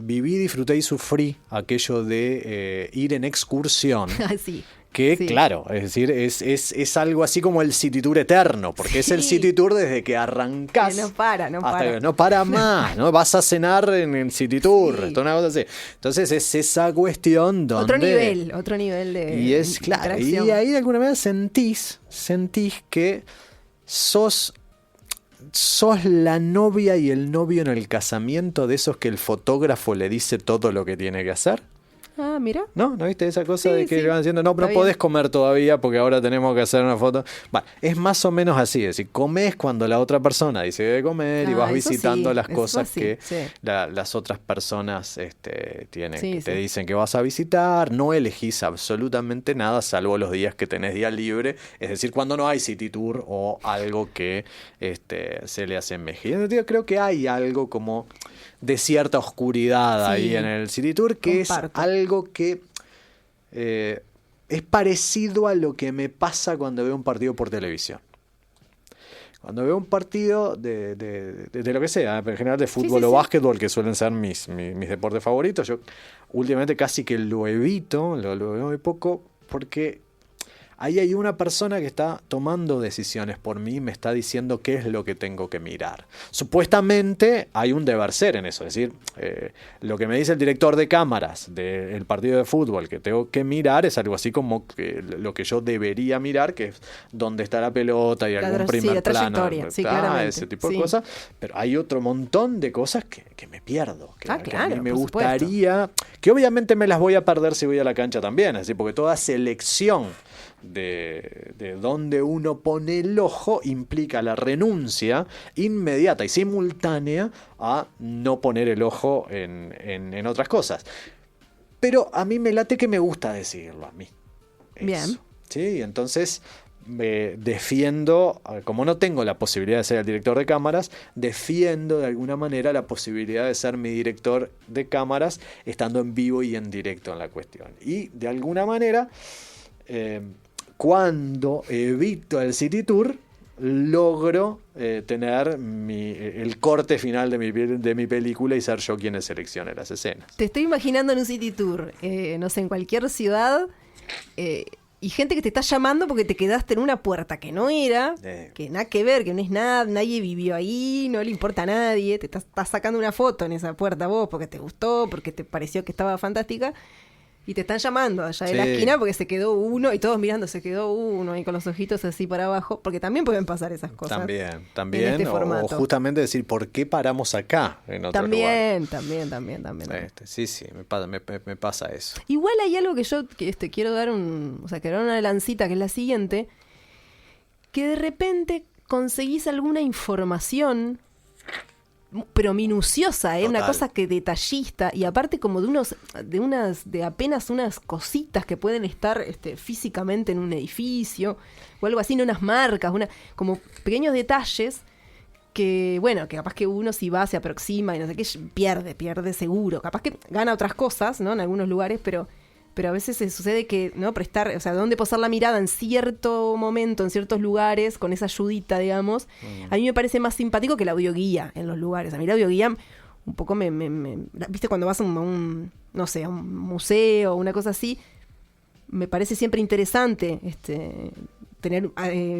viví, disfruté y sufrí aquello de ir en excursión. Sí. Que, Sí. claro, es decir, es algo así como el City Tour eterno, porque es el Sí. City Tour desde que arrancás. Que no para. Hasta que no para más, ¿no? Vas a cenar en el City Tour, Sí. toda una cosa así. Entonces es esa cuestión donde... Otro nivel de Y es claro, interacción. y ahí de alguna manera sentís que sos la novia y el novio en el casamiento de esos que el fotógrafo le dice todo lo que tiene que hacer. Ah, mira. ¿No? ¿No viste esa cosa Sí, de que sí. le van diciendo, no Está bien. podés comer todavía porque ahora tenemos que hacer una foto? Bueno, es más o menos así, es decir, comés cuando la otra persona dice que debe comer y vas eso visitando sí, las eso cosas sí, que sí. las otras personas tienen, Sí, que te sí. dicen que vas a visitar, no elegís absolutamente nada salvo los días que tenés día libre, es decir, cuando no hay City Tour o algo que se le asemeje. Y en ese sentido creo que hay algo como de cierta oscuridad ahí Sí. en el City Tour, que Comparto. es algo que es parecido a lo que me pasa cuando veo un partido por televisión. Cuando veo un partido de lo que sea, en general de fútbol sí, o sí. básquetbol, que suelen ser mis deportes favoritos, yo últimamente casi que lo evito, lo veo muy poco, porque ahí hay una persona que está tomando decisiones por mí, me está diciendo qué es lo que tengo que mirar. Supuestamente hay un deber ser en eso, es decir, lo que me dice el director de cámaras del partido de fútbol que tengo que mirar es algo así como que lo que yo debería mirar, que es dónde está la pelota y algún primer la plano, trayectoria, sí, claramente. ese tipo de Sí. cosas, pero hay otro montón de cosas que me pierdo, que a mí claro, me por supuesto. gustaría, que obviamente me las voy a perder si voy a la cancha también, es decir, porque toda selección de donde uno pone el ojo implica la renuncia inmediata y simultánea a no poner el ojo en otras cosas. Pero a mí me late que me gusta decirlo a mí. Bien. ¿Sí? Entonces defiendo, como no tengo la posibilidad de ser el director de cámaras, defiendo de alguna manera la posibilidad de ser mi director de cámaras estando en vivo y en directo en la cuestión. Y de alguna manera... cuando evito el City Tour, logro tener el corte final de mi película y ser yo quien seleccione las escenas. Te estoy imaginando en un City Tour, no sé, en cualquier ciudad, y gente que te está llamando porque te quedaste en una puerta que no era, que nada que ver, que no es nada, nadie vivió ahí, no le importa a nadie, te estás sacando una foto en esa puerta vos porque te gustó, porque te pareció que estaba fantástica. Y te están llamando allá de la Sí. esquina porque se quedó uno y todos mirando, se quedó uno y con los ojitos así para abajo, porque también pueden pasar esas cosas. También, en este o formato. justamente decir, ¿por qué paramos acá en otro lugar? También. Sí, me pasa eso. Igual hay algo que yo quiero dar quiero dar una lancita, que es la siguiente, que de repente conseguís alguna información pero minuciosa, Total. una cosa que detallista, y aparte como de apenas unas cositas que pueden estar físicamente en un edificio, o algo así, no unas marcas, como pequeños detalles que, bueno, que capaz que uno si va, se aproxima y no sé qué, pierde seguro. Capaz que gana otras cosas, ¿no? En algunos lugares, pero a veces se sucede que, ¿no? Prestar, o sea, dónde posar la mirada en cierto momento, en ciertos lugares, con esa ayudita, digamos. A mí me parece más simpático que la audioguía en los lugares. A mí la audioguía un poco ¿viste? Cuando vas a un no sé, a un museo o una cosa así, me parece siempre interesante tener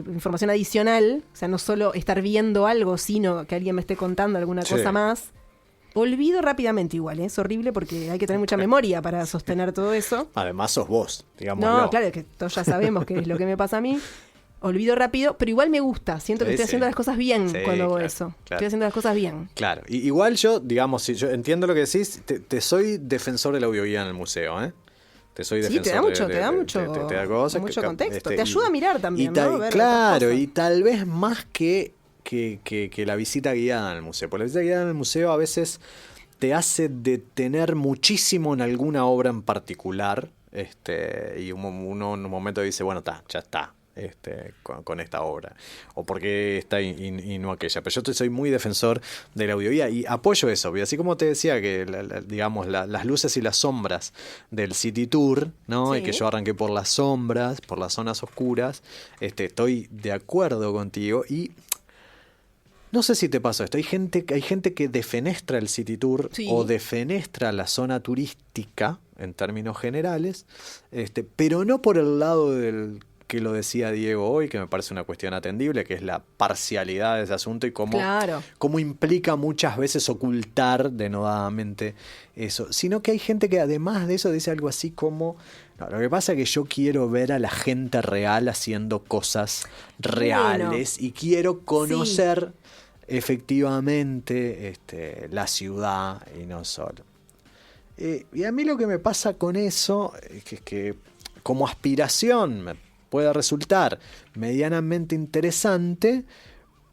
información adicional, o sea, no solo estar viendo algo, sino que alguien me esté contando alguna cosa más. Olvido rápidamente igual, es horrible porque hay que tener mucha memoria para sostener todo eso. Además sos vos, digamos. No, claro, que todos ya sabemos qué es lo que me pasa a mí. Olvido rápido, pero igual me gusta. Siento que estoy haciendo las cosas bien cuando hago eso. Claro. Estoy haciendo las cosas bien. Claro. Igual yo, digamos, si yo entiendo lo que decís, te soy defensor de la audioguía en el museo, ¿eh? Te soy defensor. Sí, te da mucho contexto. Te ayuda a mirar también, ¿no? Claro, y tal vez más que la visita guiada en el museo. Porque la visita guiada en el museo a veces te hace detener muchísimo en alguna obra en particular. Y uno en un momento dice, bueno, ya está. Con esta obra, o porque esta y no aquella. Pero yo soy muy defensor de la audioguía y apoyo eso, así como te decía que digamos las luces y las sombras del City Tour, ¿no? Sí. Y que yo arranqué por las sombras, por las zonas oscuras, estoy de acuerdo contigo. Y no sé si te pasó esto, hay gente que defenestra el City Tour, sí, o defenestra la zona turística en términos generales, pero no por el lado del que lo decía Diego hoy, que me parece una cuestión atendible, que es la parcialidad de ese asunto y cómo implica muchas veces ocultar denodadamente eso, sino que hay gente que además de eso dice algo así como, no, lo que pasa es que yo quiero ver a la gente real haciendo cosas reales, y quiero conocer efectivamente la ciudad y no solo. Y a mí lo que me pasa con eso es que como aspiración me pueda resultar medianamente interesante,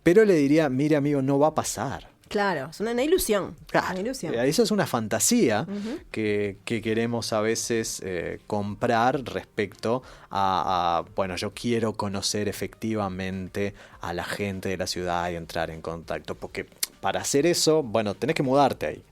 pero le diría, mire amigo, no va a pasar. Claro, es una ilusión. Claro, una ilusión. Eso es una fantasía que queremos a veces comprar respecto a, bueno, yo quiero conocer efectivamente a la gente de la ciudad y entrar en contacto, porque para hacer eso, bueno, tenés que mudarte ahí.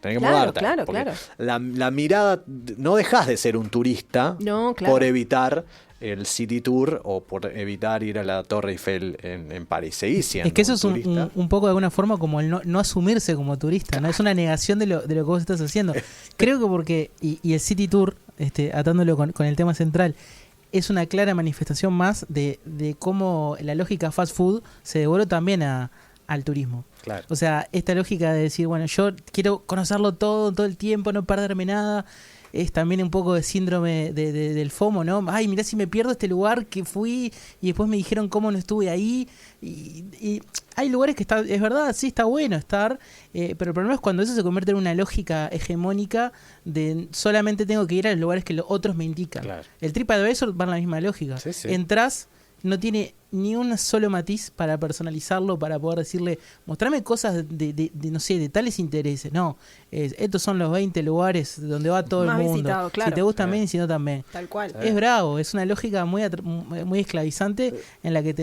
Tenés que mudarte. Claro. La mirada, no dejás de ser un turista por evitar el City Tour o por evitar ir a la Torre Eiffel en París. Seguís siendo es que eso un turista. Es un poco de alguna forma como el no asumirse como turista, ¿no? Es una negación de lo que vos estás haciendo. Creo que porque, y el City Tour, atándolo con el tema central, es una clara manifestación más de cómo la lógica fast food se devoró también al turismo. Claro. O sea, esta lógica de decir, bueno, yo quiero conocerlo todo el tiempo, no perderme nada. Es también un poco de síndrome del FOMO, ¿no? Ay, mirá si me pierdo este lugar que fui y después me dijeron cómo no estuve ahí. Y hay lugares que es verdad, sí está bueno estar, pero el problema es cuando eso se convierte en una lógica hegemónica de solamente tengo que ir a los lugares que los otros me indican. Claro. El TripAdvisor va en la misma lógica. Sí. Entrás, no tiene ni un solo matiz para personalizarlo, para poder decirle, mostrame cosas de no sé, de tales intereses. No, estos son los 20 lugares donde va todo más el mundo. Visitado, claro. Si te gustan bien y si no también. Tal cual. Es bravo, es una lógica muy esclavizante en la que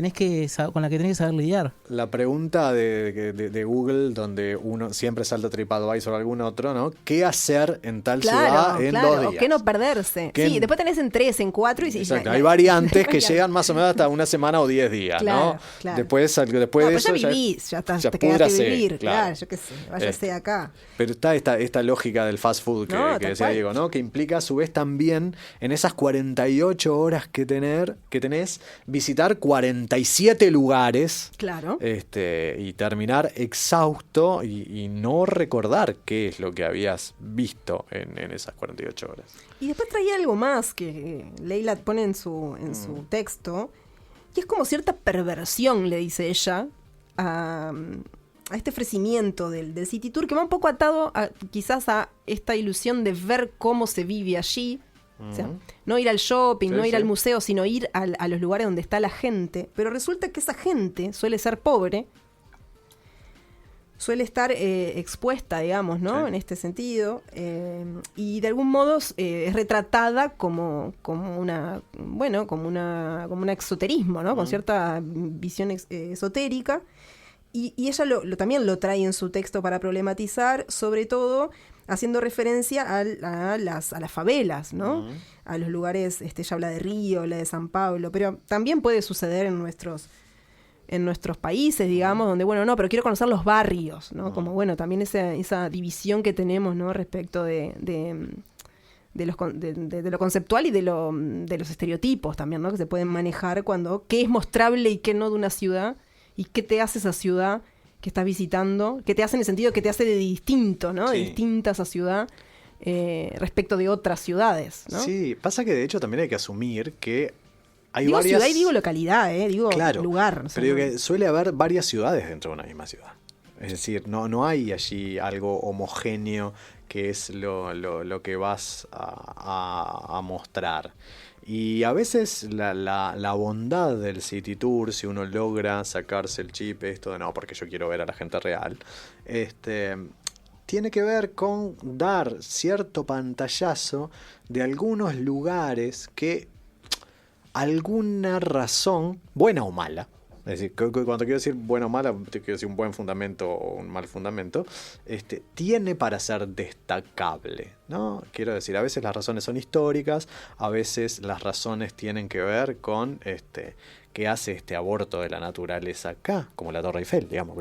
con la que tenés que saber lidiar. La pregunta de Google, donde uno siempre salta TripAdvisor o algún otro, ¿no? ¿Qué hacer en tal ciudad en 2 días? O qué no perderse. Sí, después tenés en 3, en 4 y exacto. Hay variantes que llegan más o menos hasta una semana o 10 días, claro, ¿no? Claro. Después de eso ya vivís, ya te quedaste a vivir, claro, yo qué sé, váyase acá. Pero está esta lógica del fast food que decía Diego, ¿no? Que implica a su vez también en esas 48 horas que tenés, visitar 47 lugares. Claro. Y terminar exhausto y no recordar qué es lo que habías visto en esas 48 horas. Y después traía algo más que Leila pone en su texto. Y es como cierta perversión, le dice ella, a este ofrecimiento del City Tour, que va un poco atado quizás a esta ilusión de ver cómo se vive allí. O sea, no ir al shopping, no ir al museo, sino ir a los lugares donde está la gente. Pero resulta que esa gente suele ser pobre, suele estar expuesta, digamos, ¿no? Sí. En este sentido, y de algún modo es retratada como una, bueno, como un exoterismo, ¿no? Con cierta visión esotérica, y ella también lo trae en su texto para problematizar, sobre todo haciendo referencia a las favelas, ¿no? A los lugares, ella habla de Río, habla de San Pablo, pero también puede suceder en nuestros países, digamos, donde, bueno, no, pero quiero conocer los barrios, ¿no? Como, bueno, también esa división que tenemos, ¿no? Respecto de lo conceptual y de los estereotipos también, ¿no? Que se pueden manejar qué es mostrable y qué no de una ciudad, y qué te hace esa ciudad que estás visitando, qué te hace en el sentido que te hace de distinto, ¿no? Sí. De distinta esa ciudad respecto de otras ciudades, ¿no? Sí, pasa que de hecho también hay que asumir que hay digo varias... ciudad y digo localidad, digo claro, lugar. O sea, pero digo que suele haber varias ciudades dentro de una misma ciudad. Es decir, no hay allí algo homogéneo que es lo que vas a mostrar. Y a veces la bondad del City Tour, si uno logra sacarse el chip, esto de no, porque yo quiero ver a la gente real, tiene que ver con dar cierto pantallazo de algunos lugares que alguna razón, buena o mala, es decir, cuando quiero decir buena o mala, quiero decir un buen fundamento o un mal fundamento, tiene para ser destacable, ¿no? Quiero decir, a veces las razones son históricas, a veces las razones tienen que ver con qué hace este aborto de la naturaleza acá, como la Torre Eiffel, digamos,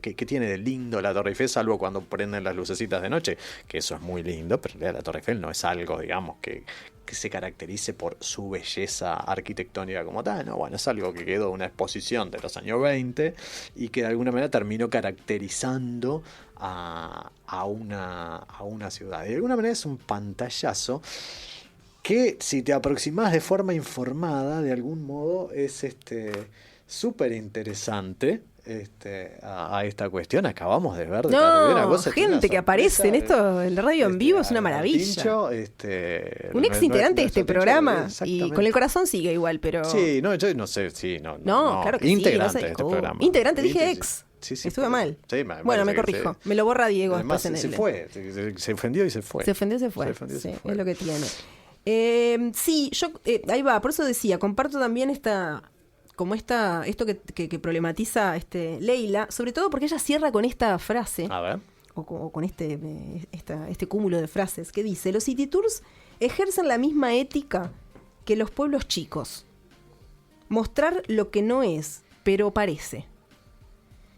¿qué tiene de lindo la Torre Eiffel, salvo cuando prenden las lucecitas de noche? Que eso es muy lindo, pero en realidad la Torre Eiffel no es algo, digamos, que se caracterice por su belleza arquitectónica como tal, ¿no? Bueno, es algo que quedó de una exposición de los años 20 y que de alguna manera terminó caracterizando a una ciudad. Y de alguna manera es un pantallazo que, si te aproximas de forma informada, de algún modo es súper interesante a esta cuestión. Acabamos de ver una cosa, gente que aparece en esto, en la radio en vivo, es una maravilla. Tincho, un ex integrante de este programa, y con el corazón sigue igual, pero... Sí, yo no sé, sí, no, claro que integrante sí, de este programa. Integrante, dije ex. Sí, estuve mal. Sí, bueno, me corrijo. Me lo borra Diego. Además, después en se fue, se ofendió y se fue. Se ofendió y se fue. Sí, es lo que tiene. Sí, yo, ahí va, por eso decía, comparto también esto que problematiza Leila, sobre todo porque ella cierra con esta frase, a ver, o con este cúmulo de frases que dice: los city tours ejercen la misma ética que los pueblos chicos, mostrar lo que no es, pero parece,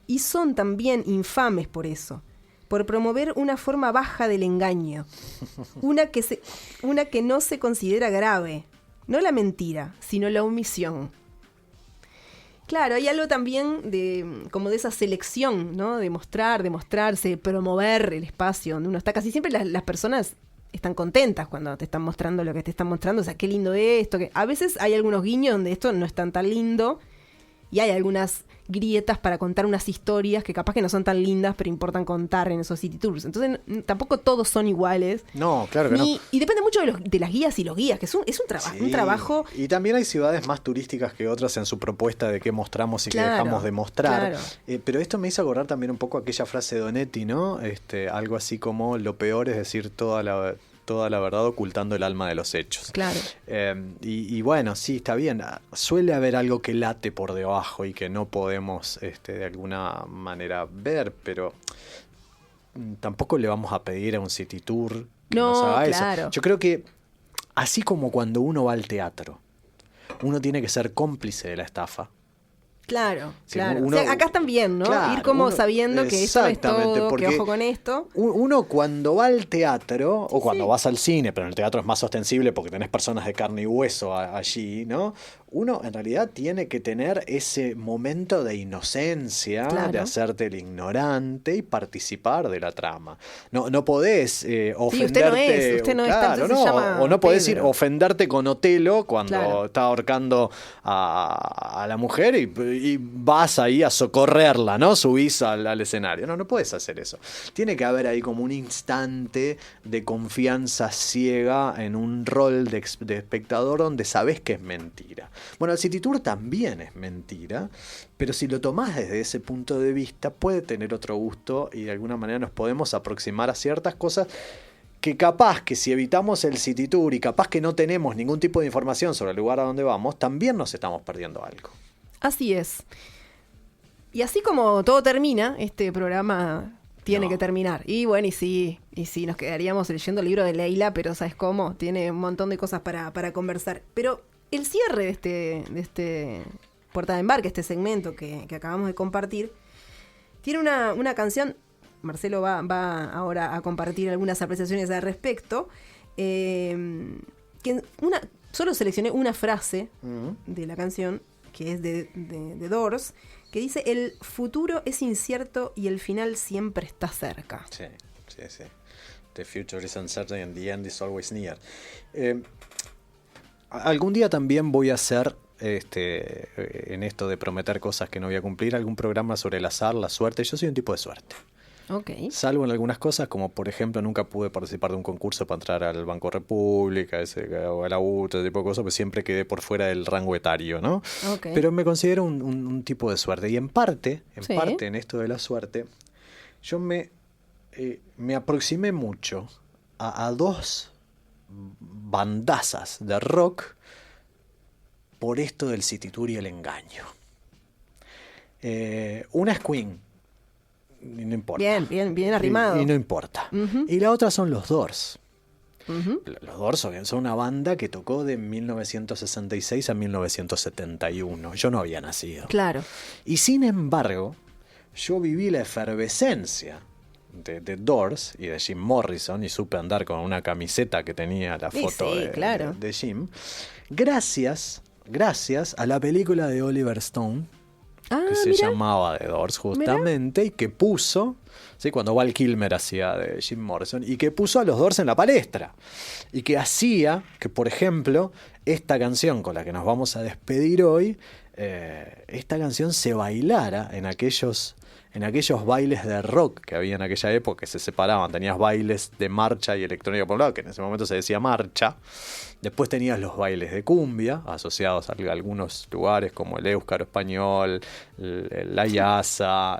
y son también infames por eso, por promover una forma baja del engaño, una que no se considera grave, no la mentira, sino la omisión. Claro, hay algo también como de esa selección, ¿no? De mostrar, de mostrarse, de promover el espacio donde uno está. Casi siempre las personas están contentas cuando te están mostrando lo que te están mostrando. O sea, qué lindo esto. A veces hay algunos guiños donde esto no es tan lindo, y hay algunas grietas para contar unas historias que capaz que no son tan lindas, pero importan contar en esos city tours. Entonces tampoco todos son iguales. No, claro que no. Y depende mucho de las guías y los guías, que es un trabajo. Y también hay ciudades más turísticas que otras en su propuesta de qué mostramos y qué dejamos de mostrar. Claro. Pero esto me hizo acordar también un poco aquella frase de Donetti, ¿no? Algo así como: lo peor es decir toda la verdad ocultando el alma de los hechos. Claro. Y bueno, sí, está bien. Suele haber algo que late por debajo y que no podemos de alguna manera ver, pero tampoco le vamos a pedir a un city tour que nos haga eso. Yo creo que así como cuando uno va al teatro, uno tiene que ser cómplice de la estafa. Claro, sí, claro. O sea, acá también, ¿no? Claro, ir como sabiendo que esto es todo, que ojo con esto. Uno cuando va al teatro, o cuando vas al cine, pero en el teatro es más ostensible porque tenés personas de carne y hueso allí, ¿no? Uno en realidad tiene que tener ese momento de inocencia, de hacerte el ignorante y participar de la trama. No podés ofenderte. Usted no es claro, tanto, se llama o no podés Pedro. ofenderte con Otelo cuando está ahorcando a la mujer y y vas ahí a socorrerla, ¿no? Subís al escenario. No puedes hacer eso. Tiene que haber ahí como un instante de confianza ciega en un rol de espectador donde sabés que es mentira. Bueno, el City Tour también es mentira, pero si lo tomás desde ese punto de vista puede tener otro gusto y de alguna manera nos podemos aproximar a ciertas cosas que capaz que si evitamos el City Tour y capaz que no tenemos ningún tipo de información sobre el lugar a donde vamos, también nos estamos perdiendo algo. Así es. Y así como todo termina, este programa tiene que terminar. Y bueno, y sí, nos quedaríamos leyendo el libro de Leila, pero ¿sabes cómo? Tiene un montón de cosas para conversar. Pero el cierre de este Puerta de Embarque, este segmento que acabamos de compartir, tiene una canción. Marcelo va ahora a compartir algunas apreciaciones al respecto. Solo seleccioné una frase de la canción, que es de Doors, que dice: el futuro es incierto y el final siempre está cerca. Sí. The future is uncertain and the end is always near. Algún día también voy a hacer, en esto de prometer cosas que no voy a cumplir, algún programa sobre el azar, la suerte. Yo soy un tipo de suerte. Okay. Salvo en algunas cosas, como por ejemplo nunca pude participar de un concurso para entrar al Banco República o a la UTE, ese tipo de cosas, pues siempre quedé por fuera del rango etario, ¿no? Okay. Pero me considero un tipo de suerte. Y en parte, en esto de la suerte, yo me aproximé mucho a dos bandazas de rock por esto del City Tour y el engaño. Una es Queen. Y no importa. Bien arrimado. Y no importa. Uh-huh. Y la otra son los Doors. Uh-huh. Los Doors son una banda que tocó de 1966 a 1971. Yo no había nacido. Claro. Y sin embargo, yo viví la efervescencia de Doors y de Jim Morrison y supe andar con una camiseta que tenía la foto de Jim. Gracias a la película de Oliver Stone, que se llamaba The Doors justamente, y que puso, ¿sí? Cuando Val Kilmer hacía de Jim Morrison, y que puso a los Doors en la palestra, y que hacía que, por ejemplo, esta canción con la que nos vamos a despedir hoy, esta canción se bailara en aquellos bailes de rock que había en aquella época, que se separaban. Tenías bailes de marcha y electrónica por un lado, que en ese momento se decía marcha. Después tenías los bailes de cumbia, asociados a algunos lugares como el Éuskaro Español, la Yasa,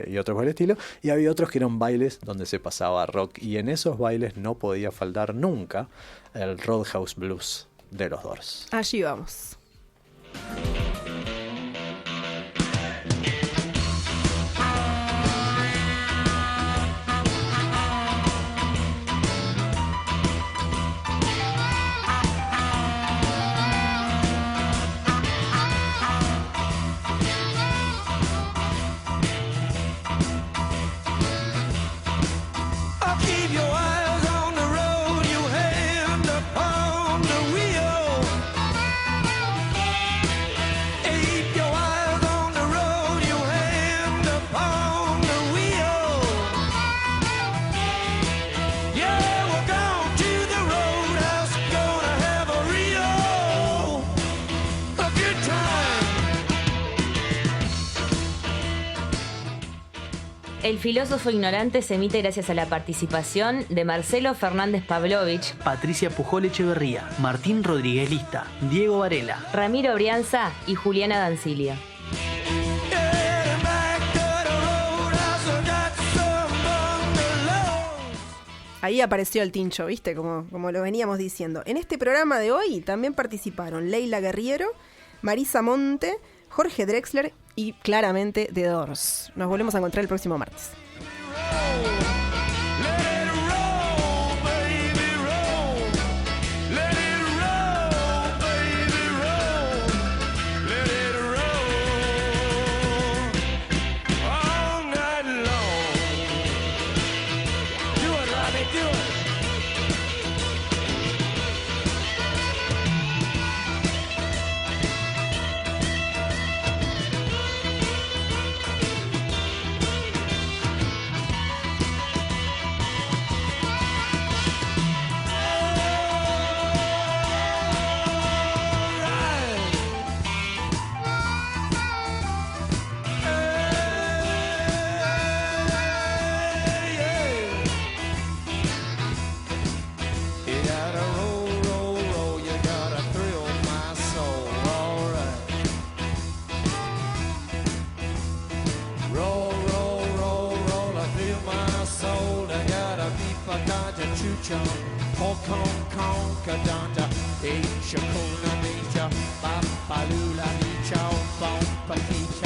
y otros por el estilo. Y había otros que eran bailes donde se pasaba rock. Y en esos bailes no podía faltar nunca el Roadhouse Blues de los Doors. Allí vamos. El filósofo ignorante se emite gracias a la participación de Marcelo Fernández Pavlovich, Patricia Pujol Echeverría, Martín Rodríguez Lista, Diego Varela, Ramiro Brianza y Juliana Dancilia. Ahí apareció el Tincho, ¿viste? Como lo veníamos diciendo. En este programa de hoy también participaron Leila Guerriero, Marisa Monte, Jorge Drexler y claramente The Doors. Nos volvemos a encontrar el próximo martes. Beach, Hong Kong, Kadanta, Shakuna Beach, Papalula Beach, Bomba Beach,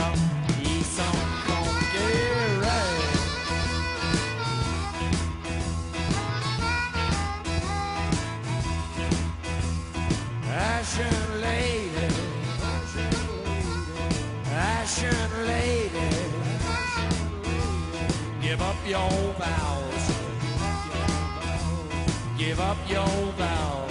East Hong Kong, get right. Ashen lady, Ashen lady, give up your vows, give up your vows.